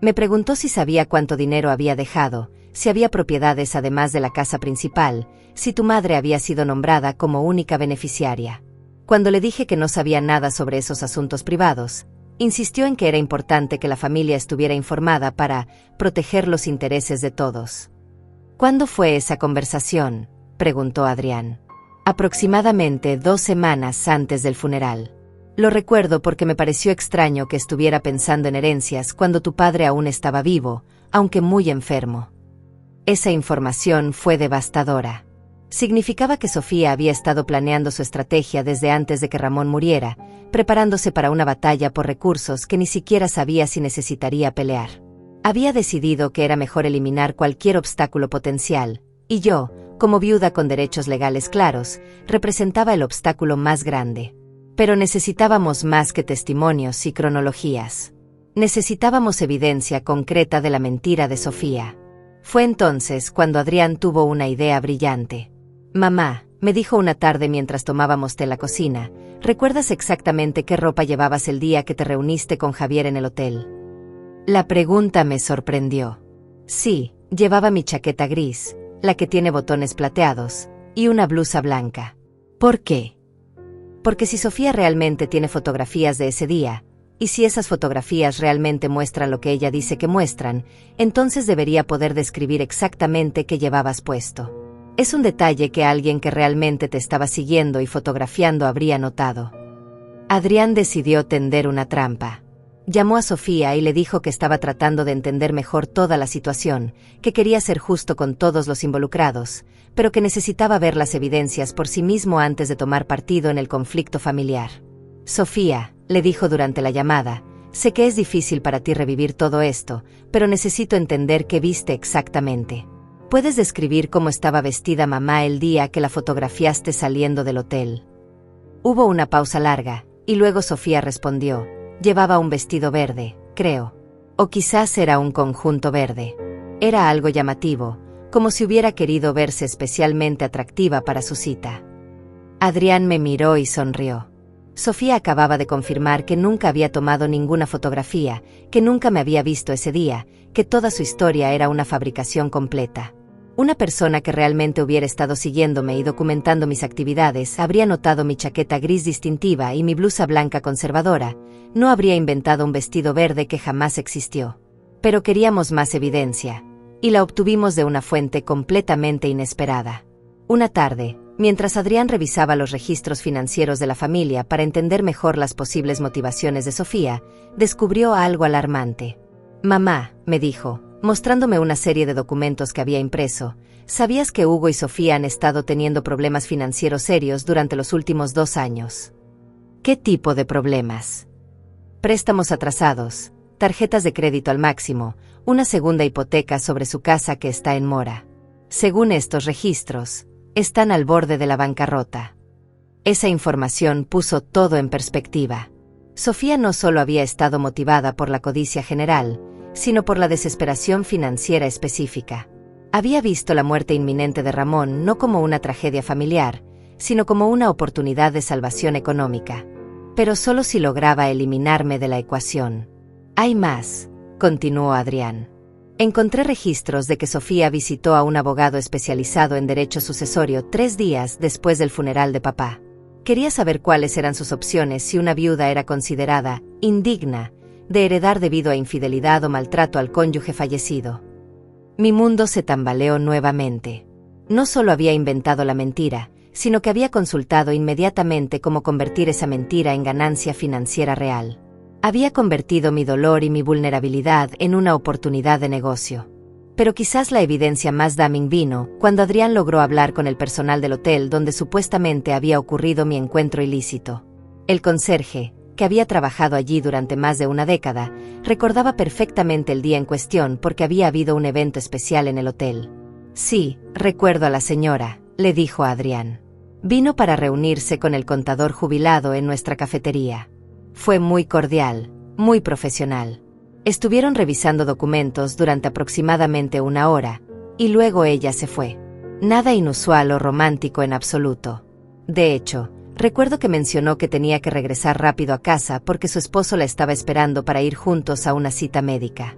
Me preguntó si sabía cuánto dinero había dejado, si había propiedades además de la casa principal, si tu madre había sido nombrada como única beneficiaria. Cuando le dije que no sabía nada sobre esos asuntos privados, insistió en que era importante que la familia estuviera informada para proteger los intereses de todos. ¿Cuándo fue esa conversación?, preguntó Adrián. Aproximadamente 2 semanas antes del funeral. Lo recuerdo porque me pareció extraño que estuviera pensando en herencias cuando tu padre aún estaba vivo, aunque muy enfermo. Esa información fue devastadora. Significaba que Sofía había estado planeando su estrategia desde antes de que Ramón muriera, preparándose para una batalla por recursos que ni siquiera sabía si necesitaría pelear. Había decidido que era mejor eliminar cualquier obstáculo potencial, y yo, como viuda con derechos legales claros, representaba el obstáculo más grande. Pero necesitábamos más que testimonios y cronologías. Necesitábamos evidencia concreta de la mentira de Sofía. Fue entonces cuando Adrián tuvo una idea brillante. «Mamá», me dijo una tarde mientras tomábamos té en la cocina, «¿recuerdas exactamente qué ropa llevabas el día que te reuniste con Javier en el hotel?» La pregunta me sorprendió. Sí, llevaba mi chaqueta gris, la que tiene botones plateados, y una blusa blanca. ¿Por qué? Porque si Sofía realmente tiene fotografías de ese día, y si esas fotografías realmente muestran lo que ella dice que muestran, entonces debería poder describir exactamente qué llevabas puesto. Es un detalle que alguien que realmente te estaba siguiendo y fotografiando habría notado. Adrián decidió tender una trampa. Llamó a Sofía y le dijo que estaba tratando de entender mejor toda la situación, que quería ser justo con todos los involucrados, pero que necesitaba ver las evidencias por sí mismo antes de tomar partido en el conflicto familiar. «Sofía», le dijo durante la llamada, «sé que es difícil para ti revivir todo esto, pero necesito entender qué viste exactamente. ¿Puedes describir cómo estaba vestida mamá el día que la fotografiaste saliendo del hotel?» Hubo una pausa larga, y luego Sofía respondió, «Llevaba un vestido verde, creo. O quizás era un conjunto verde. Era algo llamativo, como si hubiera querido verse especialmente atractiva para su cita». Adrián me miró y sonrió. Sofía acababa de confirmar que nunca había tomado ninguna fotografía, que nunca me había visto ese día, que toda su historia era una fabricación completa. Una persona que realmente hubiera estado siguiéndome y documentando mis actividades habría notado mi chaqueta gris distintiva y mi blusa blanca conservadora, no habría inventado un vestido verde que jamás existió. Pero queríamos más evidencia, y la obtuvimos de una fuente completamente inesperada. Una tarde, mientras Adrián revisaba los registros financieros de la familia para entender mejor las posibles motivaciones de Sofía, descubrió algo alarmante. «Mamá», me dijo, mostrándome una serie de documentos que había impreso, «¿sabías que Hugo y Sofía han estado teniendo problemas financieros serios durante los últimos 2 años?» «¿Qué tipo de problemas?» «Préstamos atrasados, tarjetas de crédito al máximo, una segunda hipoteca sobre su casa que está en mora. Según estos registros, están al borde de la bancarrota». Esa información puso todo en perspectiva. Sofía no solo había estado motivada por la codicia general, sino por la desesperación financiera específica. Había visto la muerte inminente de Ramón no como una tragedia familiar, sino como una oportunidad de salvación económica. Pero solo si lograba eliminarme de la ecuación. «Hay más», continuó Adrián. «Encontré registros de que Sofía visitó a un abogado especializado en derecho sucesorio 3 días después del funeral de papá. Quería saber cuáles eran sus opciones si una viuda era considerada indigna de heredar debido a infidelidad o maltrato al cónyuge fallecido». Mi mundo se tambaleó nuevamente. No solo había inventado la mentira, sino que había consultado inmediatamente cómo convertir esa mentira en ganancia financiera real. Había convertido mi dolor y mi vulnerabilidad en una oportunidad de negocio. Pero quizás la evidencia más damning vino cuando Adrián logró hablar con el personal del hotel donde supuestamente había ocurrido mi encuentro ilícito. El conserje, que había trabajado allí durante más de una década, recordaba perfectamente el día en cuestión porque había habido un evento especial en el hotel. «Sí, recuerdo a la señora», le dijo a Adrián. «Vino para reunirse con el contador jubilado en nuestra cafetería. Fue muy cordial, muy profesional. Estuvieron revisando documentos durante aproximadamente 1 hora, y luego ella se fue. Nada inusual o romántico en absoluto. De hecho, recuerdo que mencionó que tenía que regresar rápido a casa porque su esposo la estaba esperando para ir juntos a una cita médica».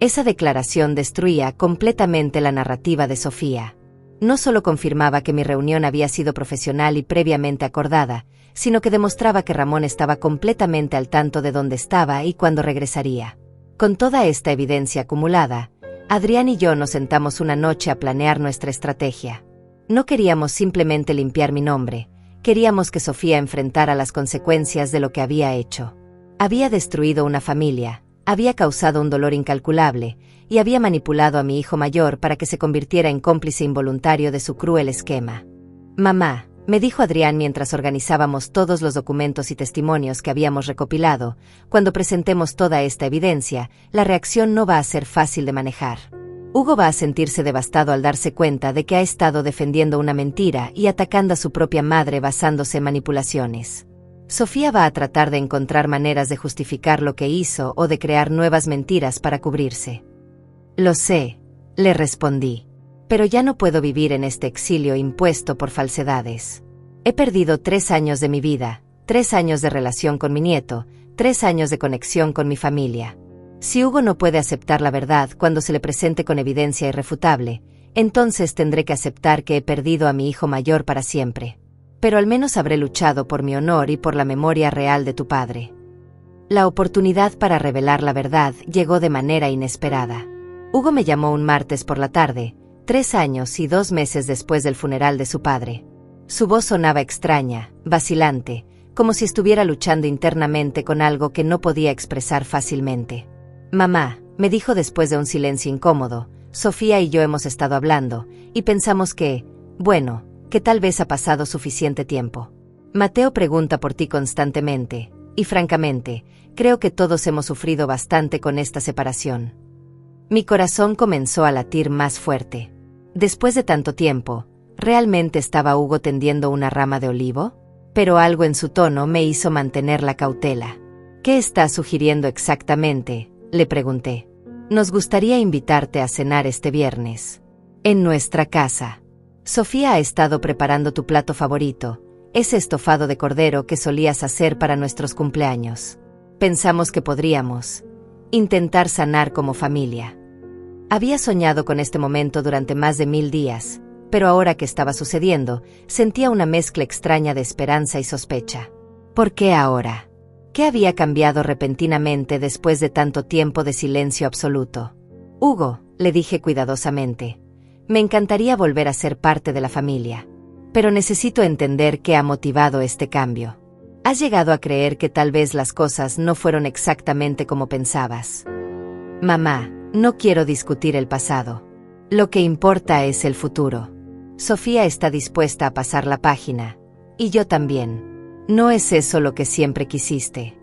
Esa declaración destruía completamente la narrativa de Sofía. No solo confirmaba que mi reunión había sido profesional y previamente acordada, sino que demostraba que Ramón estaba completamente al tanto de dónde estaba y cuándo regresaría. Con toda esta evidencia acumulada, Adrián y yo nos sentamos una noche a planear nuestra estrategia. No queríamos simplemente limpiar mi nombre, queríamos que Sofía enfrentara las consecuencias de lo que había hecho. Había destruido una familia, había causado un dolor incalculable, y había manipulado a mi hijo mayor para que se convirtiera en cómplice involuntario de su cruel esquema. «Mamá», me dijo Adrián mientras organizábamos todos los documentos y testimonios que habíamos recopilado, «cuando presentemos toda esta evidencia, la reacción no va a ser fácil de manejar. Hugo va a sentirse devastado al darse cuenta de que ha estado defendiendo una mentira y atacando a su propia madre basándose en manipulaciones. Sofía va a tratar de encontrar maneras de justificar lo que hizo o de crear nuevas mentiras para cubrirse». «Lo sé», le respondí. «Pero ya no puedo vivir en este exilio impuesto por falsedades. He perdido 3 años de mi vida, 3 años de relación con mi nieto, 3 años de conexión con mi familia. Si Hugo no puede aceptar la verdad cuando se le presente con evidencia irrefutable, entonces tendré que aceptar que he perdido a mi hijo mayor para siempre. Pero al menos habré luchado por mi honor y por la memoria real de tu padre». La oportunidad para revelar la verdad llegó de manera inesperada. Hugo me llamó un martes por la tarde, 3 años y 2 meses después del funeral de su padre. Su voz sonaba extraña, vacilante, como si estuviera luchando internamente con algo que no podía expresar fácilmente. «Mamá», me dijo después de un silencio incómodo, «Sofía y yo hemos estado hablando, y pensamos que, bueno, que tal vez ha pasado suficiente tiempo. Mateo pregunta por ti constantemente, y francamente, creo que todos hemos sufrido bastante con esta separación». Mi corazón comenzó a latir más fuerte. Después de tanto tiempo, ¿realmente estaba Hugo tendiendo una rama de olivo? Pero algo en su tono me hizo mantener la cautela. «¿Qué estás sugiriendo exactamente?», le pregunté. «Nos gustaría invitarte a cenar este viernes. En nuestra casa. Sofía ha estado preparando tu plato favorito, ese estofado de cordero que solías hacer para nuestros cumpleaños. Pensamos que podríamos intentar sanar como familia». Había soñado con este momento durante más de 1000 días, pero ahora que estaba sucediendo, sentía una mezcla extraña de esperanza y sospecha. ¿Por qué ahora? ¿Qué había cambiado repentinamente después de tanto tiempo de silencio absoluto? «Hugo», le dije cuidadosamente, «me encantaría volver a ser parte de la familia. Pero necesito entender qué ha motivado este cambio. ¿Has llegado a creer que tal vez las cosas no fueron exactamente como pensabas?» «Mamá, no quiero discutir el pasado. Lo que importa es el futuro. Sofía está dispuesta a pasar la página, y yo también. ¿No es eso lo que siempre quisiste?».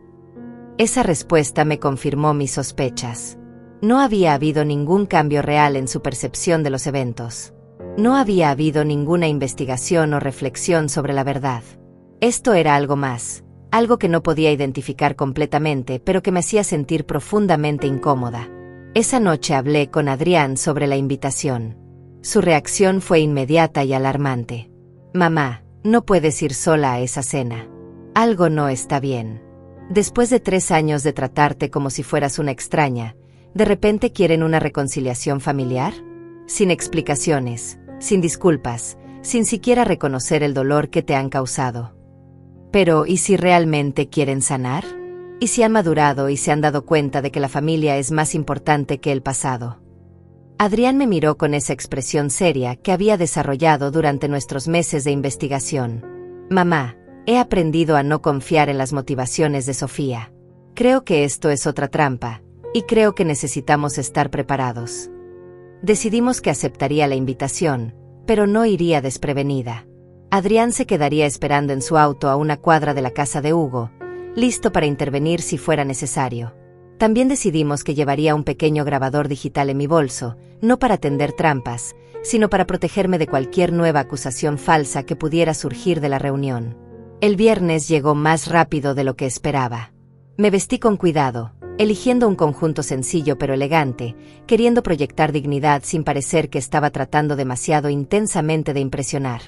Esa respuesta me confirmó mis sospechas. No había habido ningún cambio real en su percepción de los eventos. No había habido ninguna investigación o reflexión sobre la verdad. Esto era algo más, algo que no podía identificar completamente, pero que me hacía sentir profundamente incómoda. Esa noche hablé con Adrián sobre la invitación. Su reacción fue inmediata y alarmante. «Mamá, no puedes ir sola a esa cena. Algo no está bien. Después de 3 años de tratarte como si fueras una extraña, ¿de repente quieren una reconciliación familiar? Sin explicaciones, sin disculpas, sin siquiera reconocer el dolor que te han causado. Pero, ¿y si realmente quieren sanar? ¿Y si han madurado y se han dado cuenta de que la familia es más importante que el pasado?». Adrián me miró con esa expresión seria que había desarrollado durante nuestros meses de investigación. «Mamá, he aprendido a no confiar en las motivaciones de Sofía. Creo que esto es otra trampa, y creo que necesitamos estar preparados». Decidimos que aceptaría la invitación, pero no iría desprevenida. Adrián se quedaría esperando en su auto a una cuadra de la casa de Hugo, listo para intervenir si fuera necesario. También decidimos que llevaría un pequeño grabador digital en mi bolso, no para tender trampas, sino para protegerme de cualquier nueva acusación falsa que pudiera surgir de la reunión. El viernes llegó más rápido de lo que esperaba. Me vestí con cuidado, eligiendo un conjunto sencillo pero elegante, queriendo proyectar dignidad sin parecer que estaba tratando demasiado intensamente de impresionar.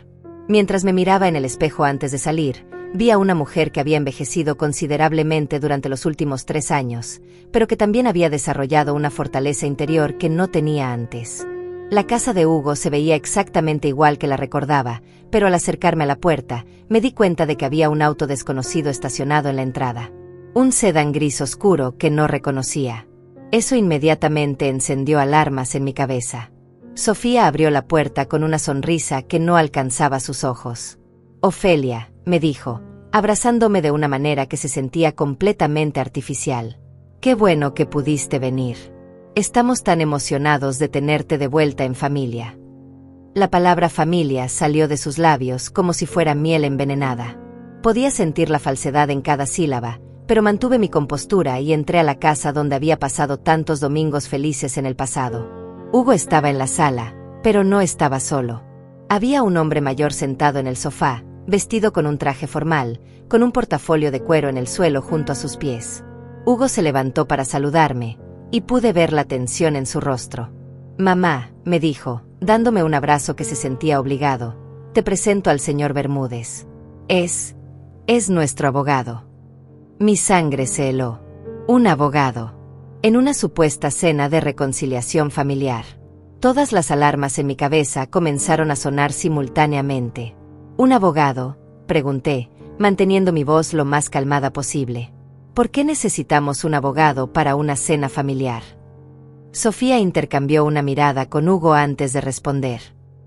Mientras me miraba en el espejo antes de salir, vi a una mujer que había envejecido considerablemente durante los últimos 3 años, pero que también había desarrollado una fortaleza interior que no tenía antes. La casa de Hugo se veía exactamente igual que la recordaba, pero al acercarme a la puerta, me di cuenta de que había un auto desconocido estacionado en la entrada. Un sedán gris oscuro que no reconocía. Eso inmediatamente encendió alarmas en mi cabeza. Sofía abrió la puerta con una sonrisa que no alcanzaba sus ojos. «Ofelia», me dijo, abrazándome de una manera que se sentía completamente artificial. Qué bueno que pudiste venir. Estamos tan emocionados de tenerte de vuelta en familia. La palabra familia salió de sus labios como si fuera miel envenenada. Podía sentir la falsedad en cada sílaba, pero mantuve mi compostura y entré a la casa donde había pasado tantos domingos felices en el pasado. Hugo estaba en la sala, pero no estaba solo. Había un hombre mayor sentado en el sofá, vestido con un traje formal, con un portafolio de cuero en el suelo junto a sus pies. Hugo se levantó para saludarme, y pude ver la tensión en su rostro. «Mamá», me dijo, dándome un abrazo que se sentía obligado, «te presento al señor Bermúdez. Es nuestro abogado». Mi sangre se heló. Un abogado. En una supuesta cena de reconciliación familiar. Todas las alarmas en mi cabeza comenzaron a sonar simultáneamente. ¿Un abogado?, pregunté, manteniendo mi voz lo más calmada posible. ¿Por qué necesitamos un abogado para una cena familiar? Sofía intercambió una mirada con Hugo antes de responder.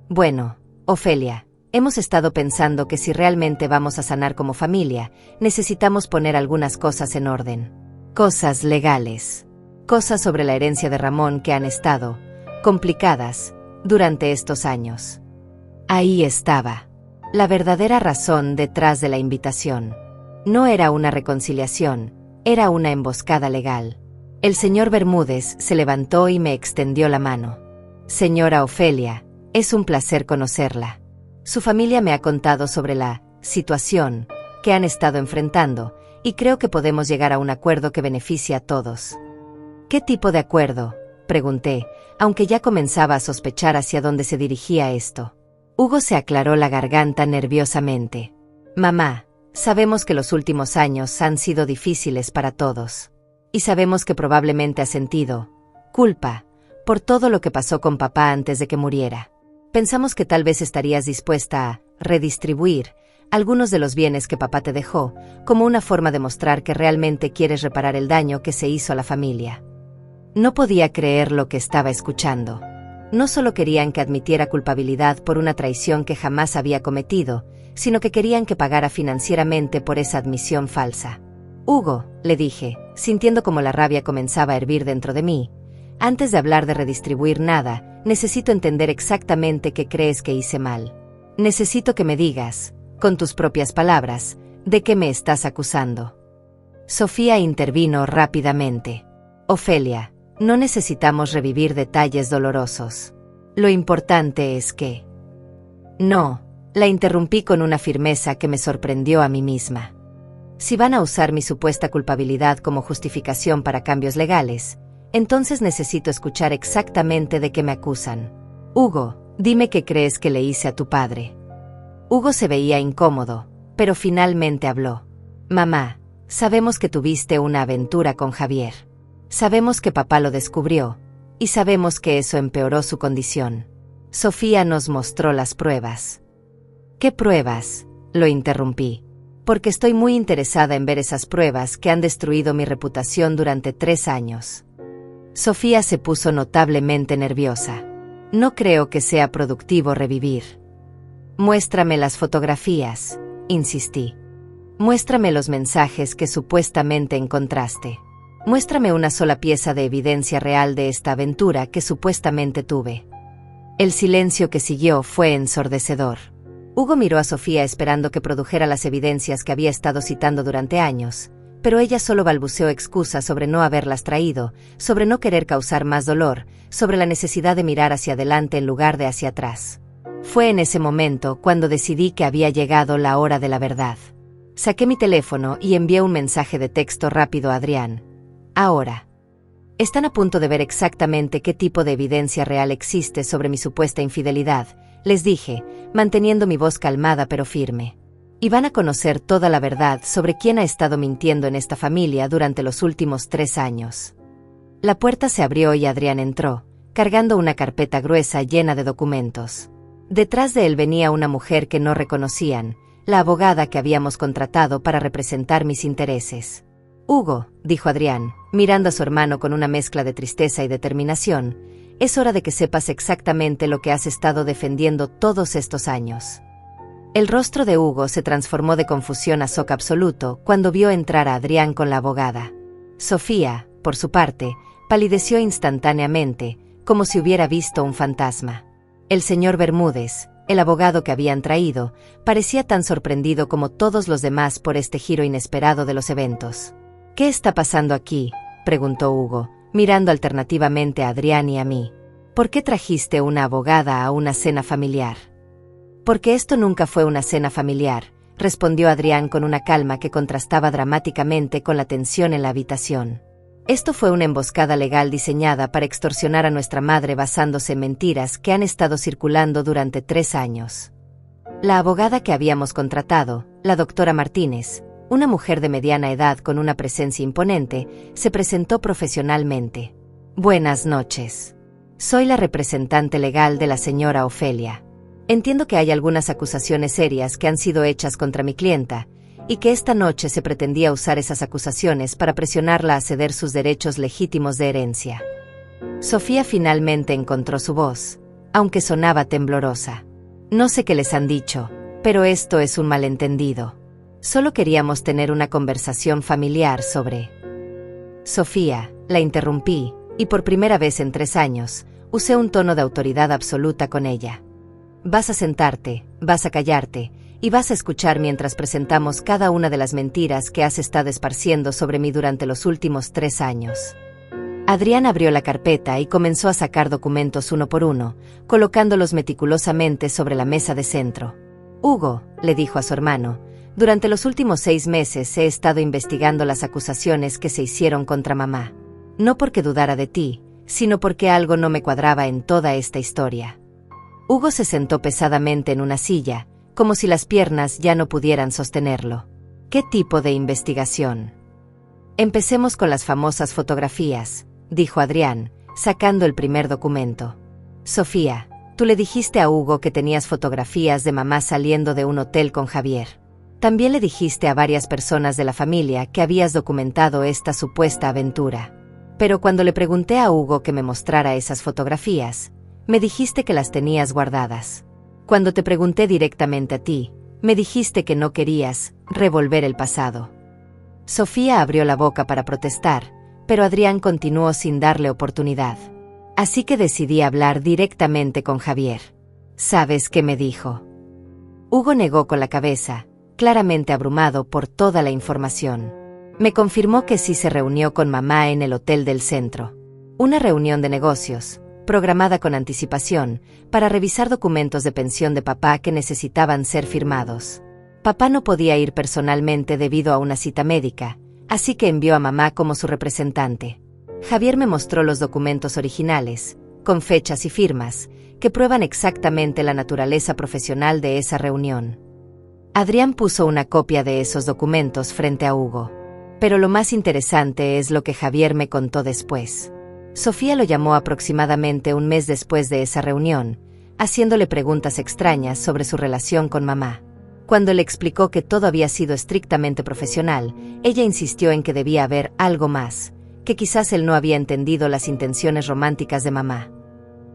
Bueno, Ofelia, hemos estado pensando que si realmente vamos a sanar como familia, necesitamos poner algunas cosas en orden. Cosas legales. Cosas sobre la herencia de Ramón que han estado complicadas durante estos años. Ahí estaba. La verdadera razón detrás de la invitación. No era una reconciliación, era una emboscada legal. El señor Bermúdez se levantó y me extendió la mano. Señora Ofelia, es un placer conocerla. Su familia me ha contado sobre la situación que han estado enfrentando, y creo que podemos llegar a un acuerdo que beneficie a todos. ¿Qué tipo de acuerdo?, pregunté, aunque ya comenzaba a sospechar hacia dónde se dirigía esto. Hugo se aclaró la garganta nerviosamente. Mamá, sabemos que los últimos años han sido difíciles para todos. Y sabemos que probablemente has sentido culpa por todo lo que pasó con papá antes de que muriera. Pensamos que tal vez estarías dispuesta a redistribuir algunos de los bienes que papá te dejó, como una forma de mostrar que realmente quieres reparar el daño que se hizo a la familia. No podía creer lo que estaba escuchando. No solo querían que admitiera culpabilidad por una traición que jamás había cometido, sino que querían que pagara financieramente por esa admisión falsa. Hugo, le dije, sintiendo como la rabia comenzaba a hervir dentro de mí, antes de hablar de redistribuir nada, necesito entender exactamente qué crees que hice mal. Necesito que me digas, con tus propias palabras, de qué me estás acusando. Sofía intervino rápidamente. Ofelia, no necesitamos revivir detalles dolorosos. Lo importante es que... No, la interrumpí con una firmeza que me sorprendió a mí misma. Si van a usar mi supuesta culpabilidad como justificación para cambios legales, entonces necesito escuchar exactamente de qué me acusan. Hugo, dime qué crees que le hice a tu padre. Hugo se veía incómodo, pero finalmente habló. Mamá, sabemos que tuviste una aventura con Javier. Sabemos que papá lo descubrió, y sabemos que eso empeoró su condición. Sofía nos mostró las pruebas. ¿Qué pruebas?, lo interrumpí. Porque estoy muy interesada en ver esas pruebas que han destruido mi reputación durante 3 años. Sofía se puso notablemente nerviosa. No creo que sea productivo revivir. Muéstrame las fotografías, insistí. Muéstrame los mensajes que supuestamente encontraste. Muéstrame una sola pieza de evidencia real de esta aventura que supuestamente tuve. El silencio que siguió fue ensordecedor. Hugo miró a Sofía esperando que produjera las evidencias que había estado citando durante años, pero ella solo balbuceó excusas sobre no haberlas traído, sobre no querer causar más dolor, sobre la necesidad de mirar hacia adelante en lugar de hacia atrás. Fue en ese momento cuando decidí que había llegado la hora de la verdad. Saqué mi teléfono y envié un mensaje de texto rápido a Adrián. Ahora. Están a punto de ver exactamente qué tipo de evidencia real existe sobre mi supuesta infidelidad, les dije, manteniendo mi voz calmada pero firme. Y van a conocer toda la verdad sobre quién ha estado mintiendo en esta familia durante los últimos 3 años. La puerta se abrió y Adrián entró, cargando una carpeta gruesa llena de documentos. Detrás de él venía una mujer que no reconocían, la abogada que habíamos contratado para representar mis intereses. Hugo, dijo Adrián, mirando a su hermano con una mezcla de tristeza y determinación, es hora de que sepas exactamente lo que has estado defendiendo todos estos años. El rostro de Hugo se transformó de confusión a shock absoluto cuando vio entrar a Adrián con la abogada. Sofía, por su parte, palideció instantáneamente, como si hubiera visto un fantasma. El señor Bermúdez, el abogado que habían traído, parecía tan sorprendido como todos los demás por este giro inesperado de los eventos. «¿Qué está pasando aquí?», preguntó Hugo, mirando alternativamente a Adrián y a mí. «¿Por qué trajiste una abogada a una cena familiar?». «Porque esto nunca fue una cena familiar», respondió Adrián con una calma que contrastaba dramáticamente con la tensión en la habitación. «Esto fue una emboscada legal diseñada para extorsionar a nuestra madre basándose en mentiras que han estado circulando durante 3 años. La abogada que habíamos contratado, la doctora Martínez, una mujer de mediana edad con una presencia imponente, se presentó profesionalmente. Buenas noches. Soy la representante legal de la señora Ofelia. Entiendo que hay algunas acusaciones serias que han sido hechas contra mi clienta, y que esta noche se pretendía usar esas acusaciones para presionarla a ceder sus derechos legítimos de herencia». Sofía finalmente encontró su voz, aunque sonaba temblorosa. «No sé qué les han dicho, pero esto es un malentendido. Solo queríamos tener una conversación familiar sobre…». «Sofía», la interrumpí, y por primera vez en 3 años, usé un tono de autoridad absoluta con ella. «Vas a sentarte, vas a callarte, y vas a escuchar mientras presentamos cada una de las mentiras que has estado esparciendo sobre mí durante los últimos 3 años». Adrián abrió la carpeta y comenzó a sacar documentos uno por uno, colocándolos meticulosamente sobre la mesa de centro. «Hugo», le dijo a su hermano, «durante los últimos 6 meses he estado investigando las acusaciones que se hicieron contra mamá. No porque dudara de ti, sino porque algo no me cuadraba en toda esta historia». Hugo se sentó pesadamente en una silla, como si las piernas ya no pudieran sostenerlo. «¿Qué tipo de investigación?». «Empecemos con las famosas fotografías», dijo Adrián, sacando el primer documento. «Sofía, tú le dijiste a Hugo que tenías fotografías de mamá saliendo de un hotel con Javier. También le dijiste a varias personas de la familia que habías documentado esta supuesta aventura. Pero cuando le pregunté a Hugo que me mostrara esas fotografías, me dijiste que las tenías guardadas. Cuando te pregunté directamente a ti, me dijiste que no querías revolver el pasado». Sofía abrió la boca para protestar, pero Adrián continuó sin darle oportunidad. Así que decidí hablar directamente con Javier. ¿Sabes qué me dijo? Hugo negó con la cabeza, claramente abrumado por toda la información. Me confirmó que sí se reunió con mamá en el hotel del centro. Una reunión de negocios, programada con anticipación, para revisar documentos de pensión de papá que necesitaban ser firmados. Papá no podía ir personalmente debido a una cita médica, así que envió a mamá como su representante. Javier me mostró los documentos originales, con fechas y firmas, que prueban exactamente la naturaleza profesional de esa reunión. Adrián puso una copia de esos documentos frente a Hugo. Pero lo más interesante es lo que Javier me contó después. Sofía lo llamó aproximadamente un mes después de esa reunión, haciéndole preguntas extrañas sobre su relación con mamá. Cuando le explicó que todo había sido estrictamente profesional, ella insistió en que debía haber algo más, que quizás él no había entendido las intenciones románticas de mamá.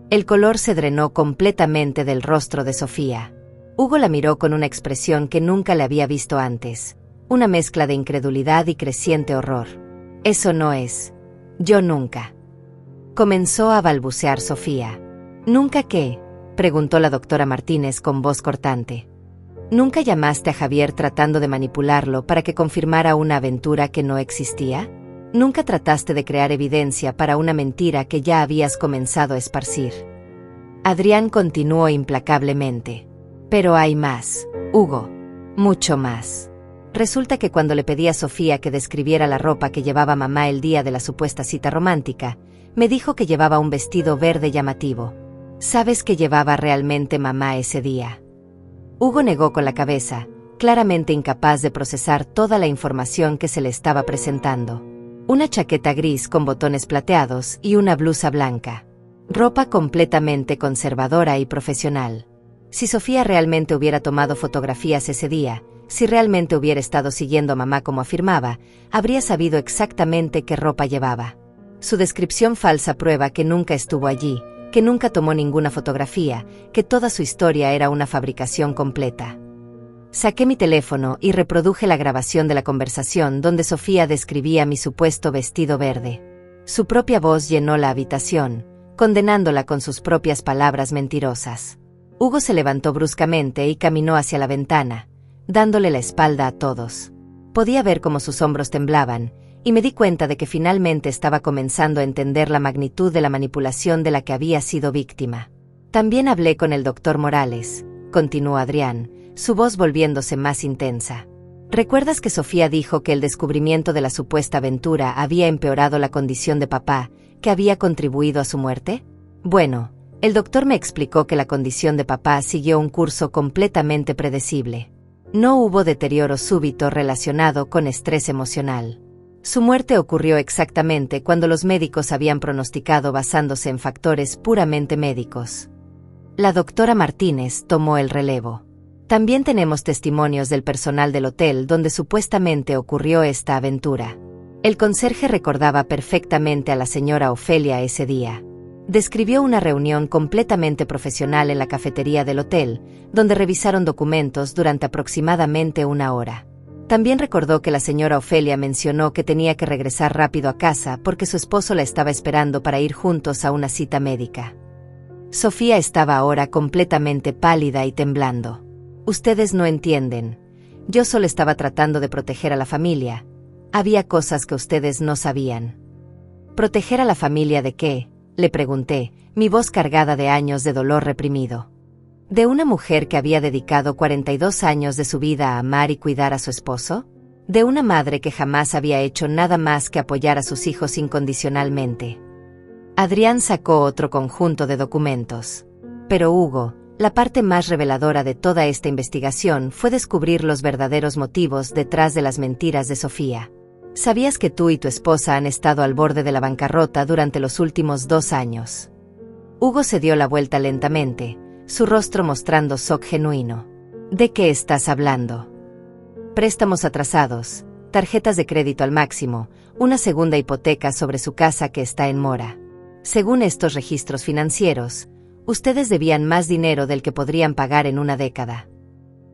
El color se drenó completamente del rostro de Sofía. Hugo la miró con una expresión que nunca le había visto antes, una mezcla de incredulidad y creciente horror. «Eso no es. Yo nunca». Comenzó a balbucear Sofía. «¿Nunca qué?», preguntó la doctora Martínez con voz cortante. «¿Nunca llamaste a Javier tratando de manipularlo para que confirmara una aventura que no existía? ¿Nunca trataste de crear evidencia para una mentira que ya habías comenzado a esparcir?». Adrián continuó implacablemente. «Pero hay más, Hugo. Mucho más. Resulta que cuando le pedí a Sofía que describiera la ropa que llevaba mamá el día de la supuesta cita romántica, me dijo que llevaba un vestido verde llamativo. ¿Sabes qué llevaba realmente mamá ese día?». Hugo negó con la cabeza, claramente incapaz de procesar toda la información que se le estaba presentando. Una chaqueta gris con botones plateados y una blusa blanca. Ropa completamente conservadora y profesional. Si Sofía realmente hubiera tomado fotografías ese día, si realmente hubiera estado siguiendo a mamá como afirmaba, habría sabido exactamente qué ropa llevaba. Su descripción falsa prueba que nunca estuvo allí, que nunca tomó ninguna fotografía, que toda su historia era una fabricación completa. Saqué mi teléfono y reproduje la grabación de la conversación donde Sofía describía mi supuesto vestido verde. Su propia voz llenó la habitación, condenándola con sus propias palabras mentirosas. Hugo se levantó bruscamente y caminó hacia la ventana, dándole la espalda a todos. Podía ver cómo sus hombros temblaban, y me di cuenta de que finalmente estaba comenzando a entender la magnitud de la manipulación de la que había sido víctima. También hablé con el doctor Morales, continuó Adrián, su voz volviéndose más intensa. ¿Recuerdas que Sofía dijo que el descubrimiento de la supuesta aventura había empeorado la condición de papá, que había contribuido a su muerte? Bueno, el doctor me explicó que la condición de papá siguió un curso completamente predecible. No hubo deterioro súbito relacionado con estrés emocional. Su muerte ocurrió exactamente cuando los médicos habían pronosticado basándose en factores puramente médicos. La doctora Martínez tomó el relevo. También tenemos testimonios del personal del hotel donde supuestamente ocurrió esta aventura. El conserje recordaba perfectamente a la señora Ofelia ese día. Describió una reunión completamente profesional en la cafetería del hotel, donde revisaron documentos durante aproximadamente 1 hora. También recordó que la señora Ofelia mencionó que tenía que regresar rápido a casa porque su esposo la estaba esperando para ir juntos a una cita médica. Sofía estaba ahora completamente pálida y temblando. Ustedes no entienden. Yo solo estaba tratando de proteger a la familia. Había cosas que ustedes no sabían. ¿Proteger a la familia de qué?, le pregunté, mi voz cargada de años de dolor reprimido. ¿De una mujer que había dedicado 42 años de su vida a amar y cuidar a su esposo? ¿De una madre que jamás había hecho nada más que apoyar a sus hijos incondicionalmente? Adrián sacó otro conjunto de documentos. Pero Hugo, la parte más reveladora de toda esta investigación fue descubrir los verdaderos motivos detrás de las mentiras de Sofía. ¿Sabías que tú y tu esposa han estado al borde de la bancarrota durante los últimos 2 años? Hugo se dio la vuelta lentamente, su rostro mostrando shock genuino. ¿De qué estás hablando? Préstamos atrasados, tarjetas de crédito al máximo, una segunda hipoteca sobre su casa que está en mora. Según estos registros financieros, ustedes debían más dinero del que podrían pagar en 1 década.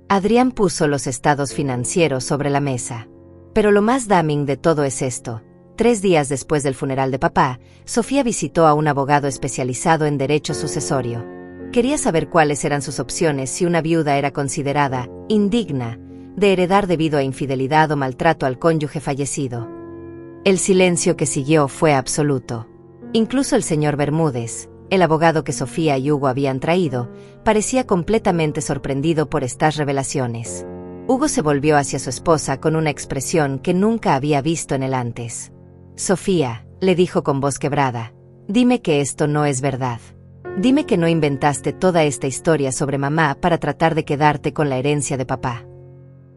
Adrián puso los estados financieros sobre la mesa. Pero lo más damning de todo es esto. 3 días después del funeral de papá, Sofía visitó a un abogado especializado en derecho sucesorio. Quería saber cuáles eran sus opciones si una viuda era considerada indigna de heredar debido a infidelidad o maltrato al cónyuge fallecido. El silencio que siguió fue absoluto. Incluso el señor Bermúdez, el abogado que Sofía y Hugo habían traído, parecía completamente sorprendido por estas revelaciones. Hugo se volvió hacia su esposa con una expresión que nunca había visto en él antes. Sofía, le dijo con voz quebrada, dime que esto no es verdad. Dime que no inventaste toda esta historia sobre mamá para tratar de quedarte con la herencia de papá.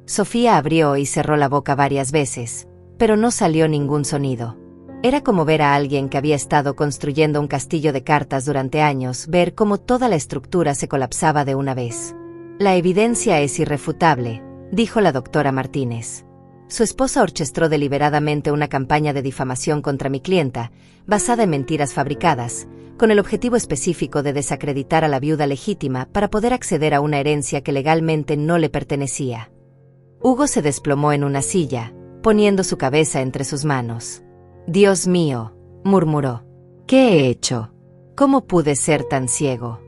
Sofía abrió y cerró la boca varias veces, pero no salió ningún sonido. Era como ver a alguien que había estado construyendo un castillo de cartas durante años, ver cómo toda la estructura se colapsaba de una vez. La evidencia es irrefutable, dijo la doctora Martínez. Su esposa orquestó deliberadamente una campaña de difamación contra mi clienta, basada en mentiras fabricadas, con el objetivo específico de desacreditar a la viuda legítima para poder acceder a una herencia que legalmente no le pertenecía. Hugo se desplomó en una silla, poniendo su cabeza entre sus manos. Dios mío, murmuró. ¿Qué he hecho? ¿Cómo pude ser tan ciego?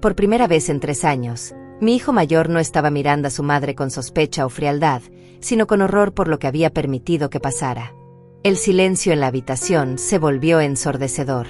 Por primera vez en 3 años, mi hijo mayor no estaba mirando a su madre con sospecha o frialdad, sino con horror por lo que había permitido que pasara. El silencio en la habitación se volvió ensordecedor.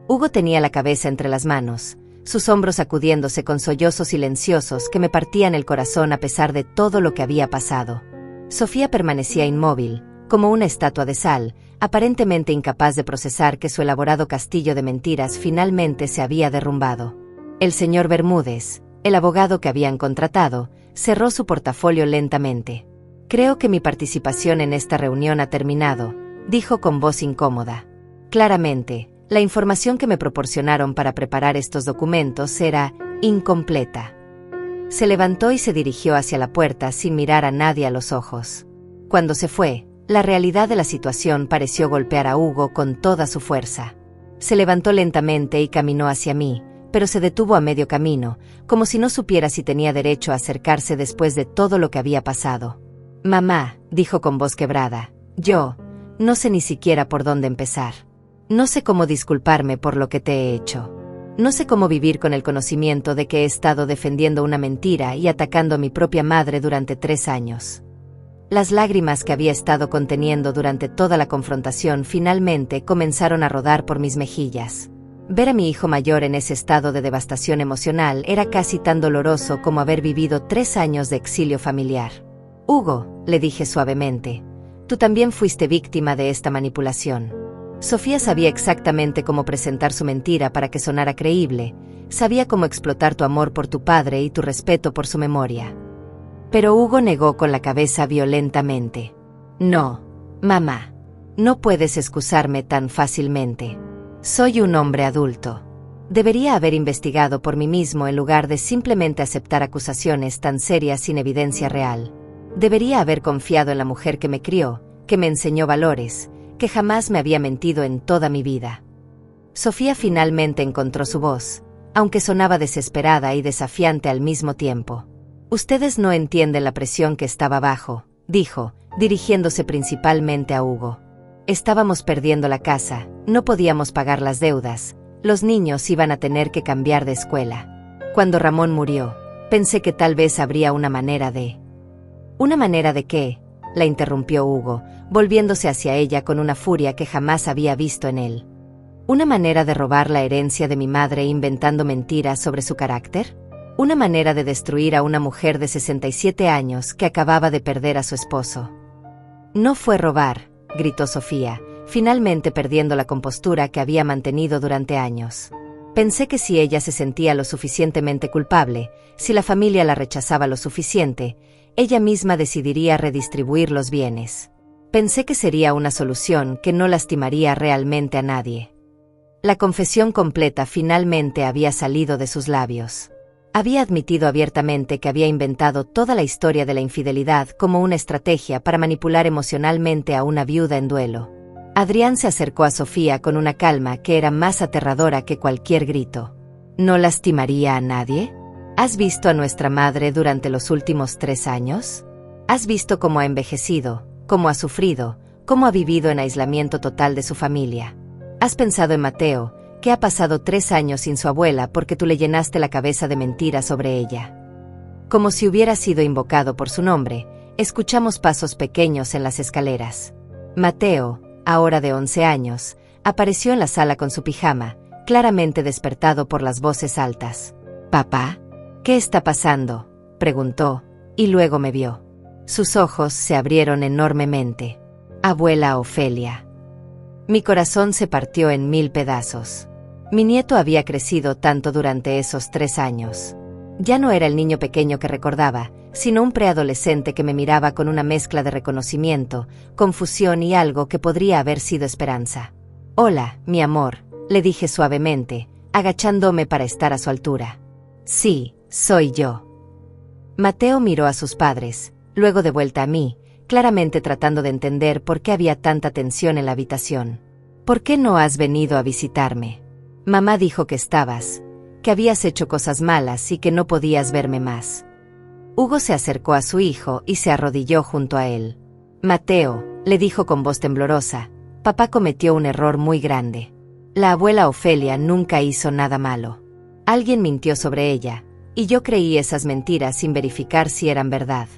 Hugo tenía la cabeza entre las manos, sus hombros sacudiéndose con sollozos silenciosos que me partían el corazón a pesar de todo lo que había pasado. Sofía permanecía inmóvil, como una estatua de sal, aparentemente incapaz de procesar que su elaborado castillo de mentiras finalmente se había derrumbado. El señor Bermúdez, el abogado que habían contratado, cerró su portafolio lentamente. Creo que mi participación en esta reunión ha terminado, dijo con voz incómoda. Claramente, la información que me proporcionaron para preparar estos documentos era incompleta. Se levantó y se dirigió hacia la puerta sin mirar a nadie a los ojos. Cuando se fue, la realidad de la situación pareció golpear a Hugo con toda su fuerza. Se levantó lentamente y caminó hacia mí, pero se detuvo a medio camino, como si no supiera si tenía derecho a acercarse después de todo lo que había pasado. «Mamá», dijo con voz quebrada, «yo no sé ni siquiera por dónde empezar. No sé cómo disculparme por lo que te he hecho. No sé cómo vivir con el conocimiento de que he estado defendiendo una mentira y atacando a mi propia madre durante 3 años». Las lágrimas que había estado conteniendo durante toda la confrontación finalmente comenzaron a rodar por mis mejillas. Ver a mi hijo mayor en ese estado de devastación emocional era casi tan doloroso como haber vivido 3 años de exilio familiar. «Hugo», le dije suavemente, «tú también fuiste víctima de esta manipulación». Sofía sabía exactamente cómo presentar su mentira para que sonara creíble, sabía cómo explotar tu amor por tu padre y tu respeto por su memoria. Pero Hugo negó con la cabeza violentamente. «No, mamá. No puedes excusarme tan fácilmente. Soy un hombre adulto. Debería haber investigado por mí mismo en lugar de simplemente aceptar acusaciones tan serias sin evidencia real. Debería haber confiado en la mujer que me crió, que me enseñó valores, que jamás me había mentido en toda mi vida». Sofía finalmente encontró su voz, aunque sonaba desesperada y desafiante al mismo tiempo. «Ustedes no entienden la presión que estaba bajo», dijo, dirigiéndose principalmente a Hugo. «Estábamos perdiendo la casa, no podíamos pagar las deudas, los niños iban a tener que cambiar de escuela. Cuando Ramón murió, pensé que tal vez habría una manera de...». «¿Una manera de qué?», la interrumpió Hugo, volviéndose hacia ella con una furia que jamás había visto en él. «¿Una manera de robar la herencia de mi madre inventando mentiras sobre su carácter? ¿Una manera de destruir a una mujer de 67 años que acababa de perder a su esposo?» «No fue robar», gritó Sofía, finalmente perdiendo la compostura que había mantenido durante años. «Pensé que si ella se sentía lo suficientemente culpable, si la familia la rechazaba lo suficiente, ella misma decidiría redistribuir los bienes. Pensé que sería una solución que no lastimaría realmente a nadie». La confesión completa finalmente había salido de sus labios. Había admitido abiertamente que había inventado toda la historia de la infidelidad como una estrategia para manipular emocionalmente a una viuda en duelo. Adrián se acercó a Sofía con una calma que era más aterradora que cualquier grito. «¿No lastimaría a nadie? ¿Has visto a nuestra madre durante los últimos 3 años? ¿Has visto cómo ha envejecido, cómo ha sufrido, cómo ha vivido en aislamiento total de su familia? ¿Has pensado en Mateo, que ha pasado 3 años sin su abuela porque tú le llenaste la cabeza de mentiras sobre ella?» Como si hubiera sido invocado por su nombre, escuchamos pasos pequeños en las escaleras. Mateo, ahora de 11 años, apareció en la sala con su pijama, claramente despertado por las voces altas. «¿Papá? ¿Qué está pasando?», preguntó, y luego me vio. Sus ojos se abrieron enormemente. «Abuela Ofelia». Mi corazón se partió en 1000 pedazos. Mi nieto había crecido tanto durante esos 3 años. Ya no era el niño pequeño que recordaba, sino un preadolescente que me miraba con una mezcla de reconocimiento, confusión y algo que podría haber sido esperanza. «Hola, mi amor», le dije suavemente, agachándome para estar a su altura. «Sí, soy yo». Mateo miró a sus padres, luego de vuelta a mí, claramente tratando de entender por qué había tanta tensión en la habitación. «¿Por qué no has venido a visitarme? Mamá dijo que habías hecho cosas malas y que no podías verme más». Hugo se acercó a su hijo y se arrodilló junto a él. «Mateo», le dijo con voz temblorosa, «papá cometió un error muy grande. La abuela Ofelia nunca hizo nada malo. Alguien mintió sobre ella, y yo creí esas mentiras sin verificar si eran verdad».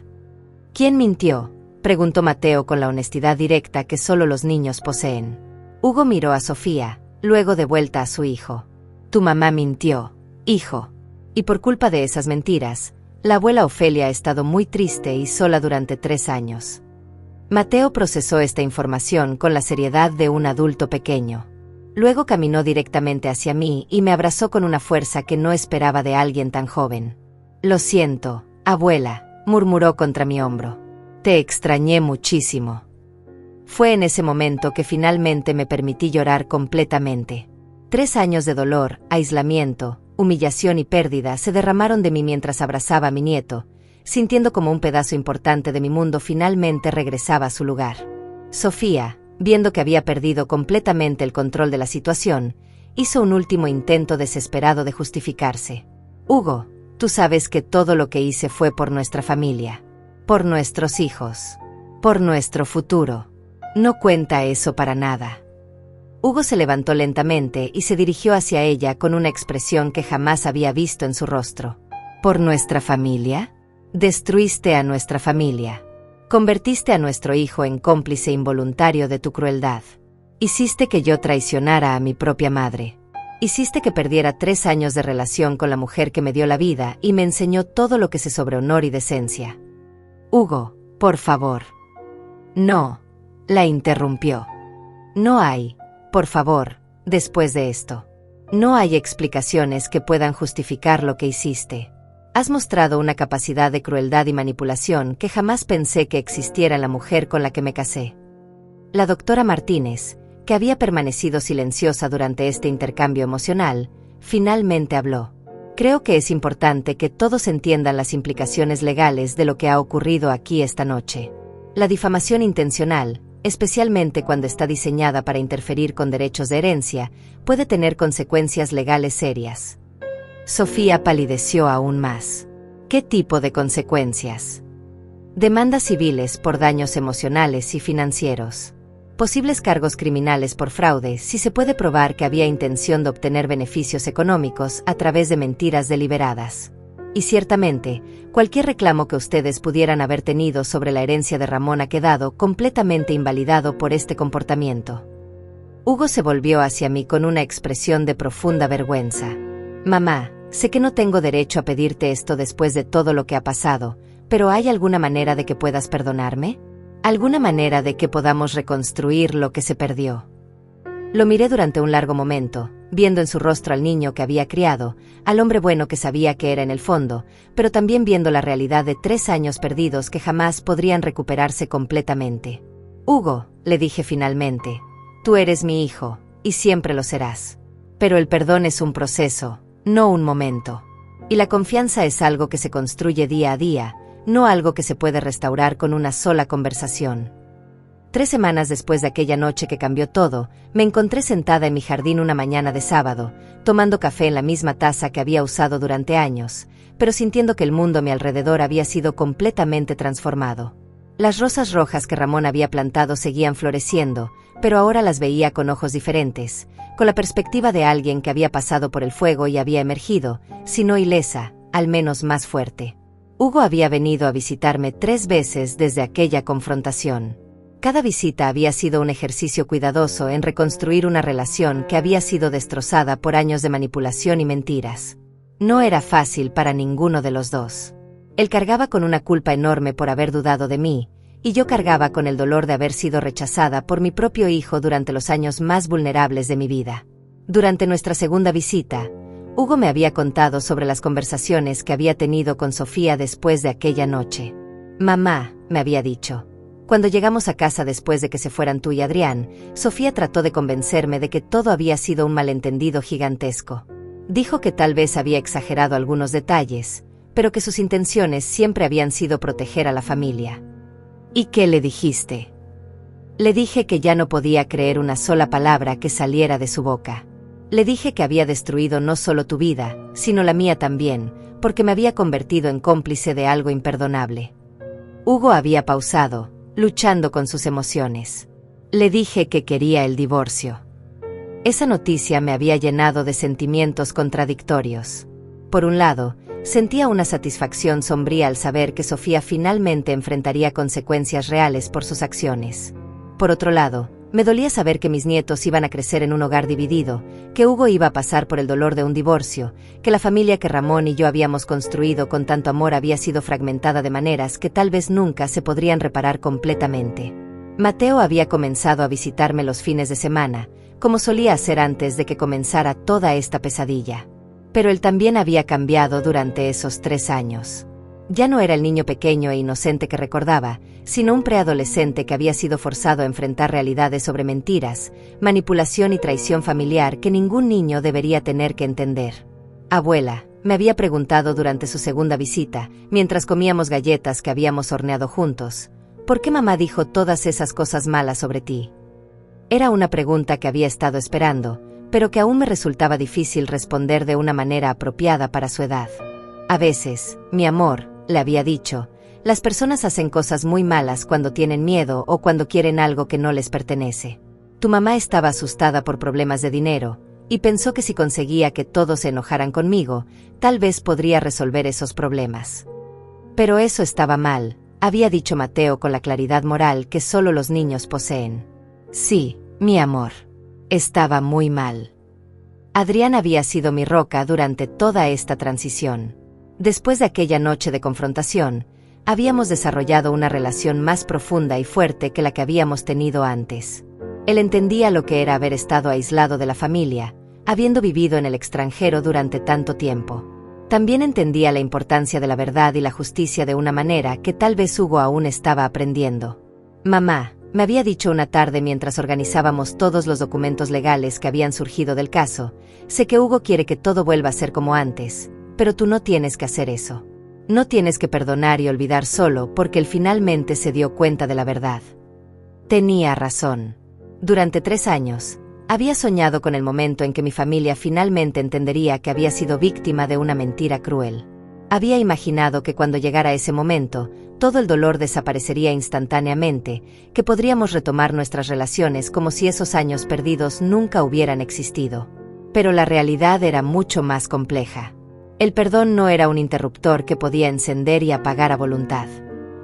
«¿Quién mintió?», preguntó Mateo con la honestidad directa que solo los niños poseen. Hugo miró a Sofía, luego de vuelta a su hijo. «Tu mamá mintió, hijo. Y por culpa de esas mentiras, la abuela Ofelia ha estado muy triste y sola durante 3 años». Mateo procesó esta información con la seriedad de un adulto pequeño. Luego caminó directamente hacia mí y me abrazó con una fuerza que no esperaba de alguien tan joven. «Lo siento, abuela», murmuró contra mi hombro. «Te extrañé muchísimo». Fue en ese momento que finalmente me permití llorar completamente. 3 años de dolor, aislamiento, humillación y pérdida se derramaron de mí mientras abrazaba a mi nieto, sintiendo como un pedazo importante de mi mundo finalmente regresaba a su lugar. Sofía, viendo que había perdido completamente el control de la situación, hizo un último intento desesperado de justificarse. Hugo, tú sabes que todo lo que hice fue por nuestra familia, por nuestros hijos, por nuestro futuro. No cuenta eso para nada. Hugo se levantó lentamente y se dirigió hacia ella con una expresión que jamás había visto en su rostro. ¿Por nuestra familia? Destruiste a nuestra familia. Convertiste a nuestro hijo en cómplice involuntario de tu crueldad. Hiciste que yo traicionara a mi propia madre. Hiciste que perdiera 3 años de relación con la mujer que me dio la vida y me enseñó todo lo que sé sobre honor y decencia. Hugo, por favor. No, la interrumpió. No hay, por favor, después de esto. No hay explicaciones que puedan justificar lo que hiciste. Has mostrado una capacidad de crueldad y manipulación que jamás pensé que existiera en la mujer con la que me casé. La doctora Martínez, que había permanecido silenciosa durante este intercambio emocional, finalmente habló. Creo que es importante que todos entiendan las implicaciones legales de lo que ha ocurrido aquí esta noche. La difamación intencional, especialmente cuando está diseñada para interferir con derechos de herencia, puede tener consecuencias legales serias. Sofía palideció aún más. ¿Qué tipo de consecuencias? Demandas civiles por daños emocionales y financieros. Posibles cargos criminales por fraude si se puede probar que había intención de obtener beneficios económicos a través de mentiras deliberadas. Y ciertamente, cualquier reclamo que ustedes pudieran haber tenido sobre la herencia de Ramón ha quedado completamente invalidado por este comportamiento. Hugo se volvió hacia mí con una expresión de profunda vergüenza. Mamá, sé que no tengo derecho a pedirte esto después de todo lo que ha pasado, pero ¿hay alguna manera de que puedas perdonarme? ¿Alguna manera de que podamos reconstruir lo que se perdió? Lo miré durante un largo momento, viendo en su rostro al niño que había criado, al hombre bueno que sabía que era en el fondo, pero también viendo la realidad de 3 años perdidos que jamás podrían recuperarse completamente. Hugo, le dije finalmente, tú eres mi hijo, y siempre lo serás. Pero el perdón es un proceso, no un momento. Y la confianza es algo que se construye día a día, no algo que se puede restaurar con una sola conversación. 3 semanas después de aquella noche que cambió todo, me encontré sentada en mi jardín una mañana de sábado, tomando café en la misma taza que había usado durante años, pero sintiendo que el mundo a mi alrededor había sido completamente transformado. Las rosas rojas que Ramón había plantado seguían floreciendo, pero ahora las veía con ojos diferentes, con la perspectiva de alguien que había pasado por el fuego y había emergido, si no ilesa, al menos más fuerte. Hugo había venido a visitarme 3 veces desde aquella confrontación. Cada visita había sido un ejercicio cuidadoso en reconstruir una relación que había sido destrozada por años de manipulación y mentiras. No era fácil para ninguno de los dos. Él cargaba con una culpa enorme por haber dudado de mí, y yo cargaba con el dolor de haber sido rechazada por mi propio hijo durante los años más vulnerables de mi vida. Durante nuestra segunda visita, Hugo me había contado sobre las conversaciones que había tenido con Sofía después de aquella noche. Mamá, me había dicho. Cuando llegamos a casa después de que se fueran tú y Adrián, Sofía trató de convencerme de que todo había sido un malentendido gigantesco. Dijo que tal vez había exagerado algunos detalles, pero que sus intenciones siempre habían sido proteger a la familia. ¿Y qué le dijiste? Le dije que ya no podía creer una sola palabra que saliera de su boca. Le dije que había destruido no solo tu vida, sino la mía también, porque me había convertido en cómplice de algo imperdonable. Hugo había pausado, luchando con sus emociones. Le dije que quería el divorcio. Esa noticia me había llenado de sentimientos contradictorios. Por un lado, sentía una satisfacción sombría al saber que Sofía finalmente enfrentaría consecuencias reales por sus acciones. Por otro lado, me dolía saber que mis nietos iban a crecer en un hogar dividido, que Hugo iba a pasar por el dolor de un divorcio, que la familia que Ramón y yo habíamos construido con tanto amor había sido fragmentada de maneras que tal vez nunca se podrían reparar completamente. Mateo había comenzado a visitarme los fines de semana, como solía hacer antes de que comenzara toda esta pesadilla. Pero él también había cambiado durante esos 3 años. Ya no era el niño pequeño e inocente que recordaba, sino un preadolescente que había sido forzado a enfrentar realidades sobre mentiras, manipulación y traición familiar que ningún niño debería tener que entender. Abuela, me había preguntado durante su segunda visita, mientras comíamos galletas que habíamos horneado juntos, ¿por qué mamá dijo todas esas cosas malas sobre ti? Era una pregunta que había estado esperando, pero que aún me resultaba difícil responder de una manera apropiada para su edad. A veces, mi amor, le había dicho, las personas hacen cosas muy malas cuando tienen miedo o cuando quieren algo que no les pertenece. Tu mamá estaba asustada por problemas de dinero, y pensó que si conseguía que todos se enojaran conmigo, tal vez podría resolver esos problemas. Pero eso estaba mal, había dicho Mateo con la claridad moral que solo los niños poseen. Sí, mi amor. Estaba muy mal. Adrián había sido mi roca durante toda esta transición. Después de aquella noche de confrontación, habíamos desarrollado una relación más profunda y fuerte que la que habíamos tenido antes. Él entendía lo que era haber estado aislado de la familia, habiendo vivido en el extranjero durante tanto tiempo. También entendía la importancia de la verdad y la justicia de una manera que tal vez Hugo aún estaba aprendiendo. Mamá, me había dicho una tarde mientras organizábamos todos los documentos legales que habían surgido del caso, sé que Hugo quiere que todo vuelva a ser como antes, pero tú no tienes que hacer eso. No tienes que perdonar y olvidar solo porque él finalmente se dio cuenta de la verdad. Tenía razón. Durante 3 años, había soñado con el momento en que mi familia finalmente entendería que había sido víctima de una mentira cruel. Había imaginado que cuando llegara ese momento, todo el dolor desaparecería instantáneamente, que podríamos retomar nuestras relaciones como si esos años perdidos nunca hubieran existido. Pero la realidad era mucho más compleja. El perdón no era un interruptor que podía encender y apagar a voluntad.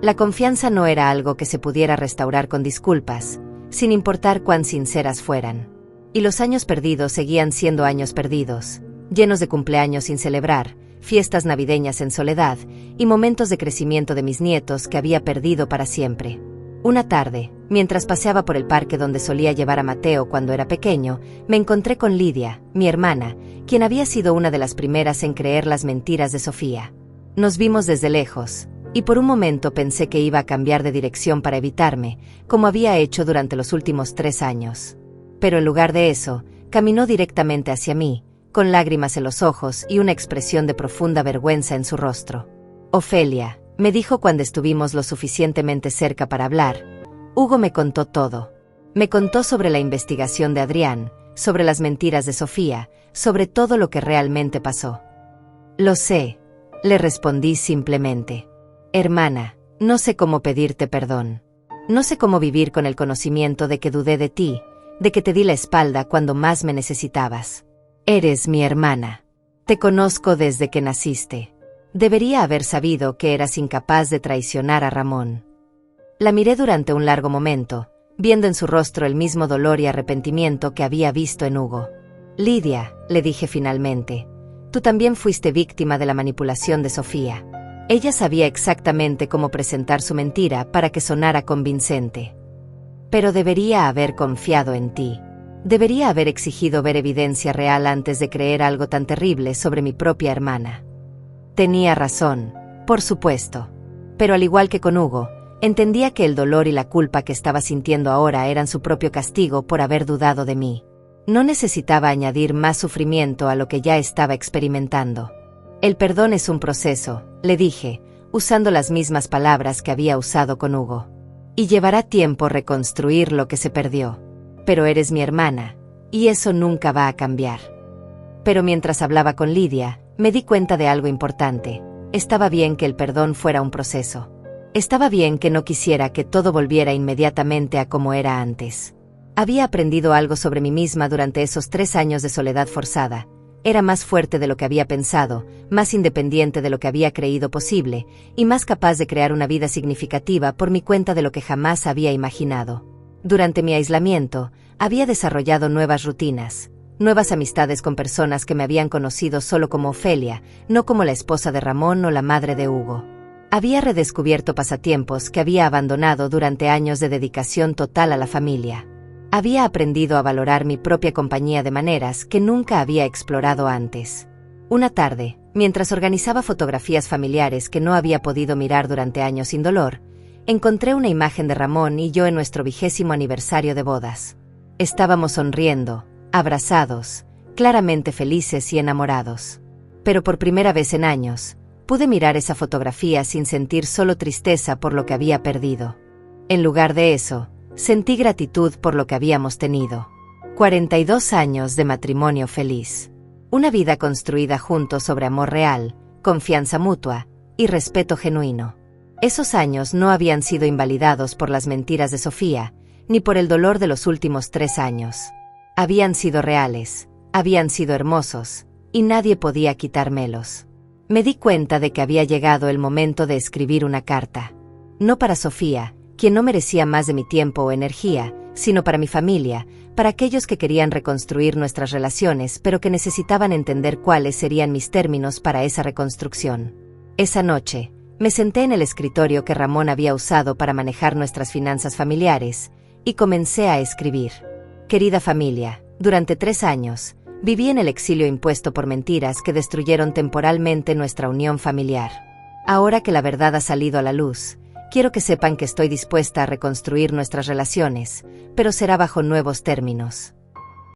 La confianza no era algo que se pudiera restaurar con disculpas, sin importar cuán sinceras fueran. Y los años perdidos seguían siendo años perdidos, llenos de cumpleaños sin celebrar, fiestas navideñas en soledad y momentos de crecimiento de mis nietos que había perdido para siempre. Una tarde, mientras paseaba por el parque donde solía llevar a Mateo cuando era pequeño, me encontré con Lidia, mi hermana, quien había sido una de las primeras en creer las mentiras de Sofía. Nos vimos desde lejos, y por un momento pensé que iba a cambiar de dirección para evitarme, como había hecho durante los últimos 3 años. Pero en lugar de eso, caminó directamente hacia mí, con lágrimas en los ojos y una expresión de profunda vergüenza en su rostro. Ofelia, me dijo cuando estuvimos lo suficientemente cerca para hablar. Hugo me contó todo. Me contó sobre la investigación de Adrián, sobre las mentiras de Sofía, sobre todo lo que realmente pasó. Lo sé, le respondí simplemente. Hermana, no sé cómo pedirte perdón. No sé cómo vivir con el conocimiento de que dudé de ti, de que te di la espalda cuando más me necesitabas. Eres mi hermana. Te conozco desde que naciste. Debería haber sabido que eras incapaz de traicionar a Ramón. La miré durante un largo momento, viendo en su rostro el mismo dolor y arrepentimiento que había visto en Hugo. Lidia, le dije finalmente, tú también fuiste víctima de la manipulación de Sofía. Ella sabía exactamente cómo presentar su mentira para que sonara convincente. Pero debería haber confiado en ti. Debería haber exigido ver evidencia real antes de creer algo tan terrible sobre mi propia hermana. Tenía razón, por supuesto. Pero al igual que con Hugo, entendía que el dolor y la culpa que estaba sintiendo ahora eran su propio castigo por haber dudado de mí. No necesitaba añadir más sufrimiento a lo que ya estaba experimentando. El perdón es un proceso, le dije, usando las mismas palabras que había usado con Hugo. Y llevará tiempo reconstruir lo que se perdió. Pero eres mi hermana, y eso nunca va a cambiar. Pero mientras hablaba con Lidia, me di cuenta de algo importante. Estaba bien que el perdón fuera un proceso. Estaba bien que no quisiera que todo volviera inmediatamente a como era antes. Había aprendido algo sobre mí misma durante esos 3 años de soledad forzada. Era más fuerte de lo que había pensado, más independiente de lo que había creído posible, y más capaz de crear una vida significativa por mi cuenta de lo que jamás había imaginado. Durante mi aislamiento, había desarrollado nuevas rutinas, nuevas amistades con personas que me habían conocido solo como Ofelia, no como la esposa de Ramón o la madre de Hugo. Había redescubierto pasatiempos que había abandonado durante años de dedicación total a la familia. Había aprendido a valorar mi propia compañía de maneras que nunca había explorado antes. Una tarde, mientras organizaba fotografías familiares que no había podido mirar durante años sin dolor, encontré una imagen de Ramón y yo en nuestro 20º aniversario de bodas. Estábamos sonriendo, abrazados, claramente felices y enamorados. Pero por primera vez en años, pude mirar esa fotografía sin sentir solo tristeza por lo que había perdido. En lugar de eso, sentí gratitud por lo que habíamos tenido. 42 años de matrimonio feliz. Una vida construida juntos sobre amor real, confianza mutua y respeto genuino. Esos años no habían sido invalidados por las mentiras de Sofía, ni por el dolor de los últimos 3 años. Habían sido reales, habían sido hermosos, y nadie podía quitármelos. Me di cuenta de que había llegado el momento de escribir una carta. No para Sofía, quien no merecía más de mi tiempo o energía, sino para mi familia, para aquellos que querían reconstruir nuestras relaciones, pero que necesitaban entender cuáles serían mis términos para esa reconstrucción. Esa noche, me senté en el escritorio que Ramón había usado para manejar nuestras finanzas familiares, y comencé a escribir. Querida familia, durante 3 años, viví en el exilio impuesto por mentiras que destruyeron temporalmente nuestra unión familiar. Ahora que la verdad ha salido a la luz, quiero que sepan que estoy dispuesta a reconstruir nuestras relaciones, pero será bajo nuevos términos.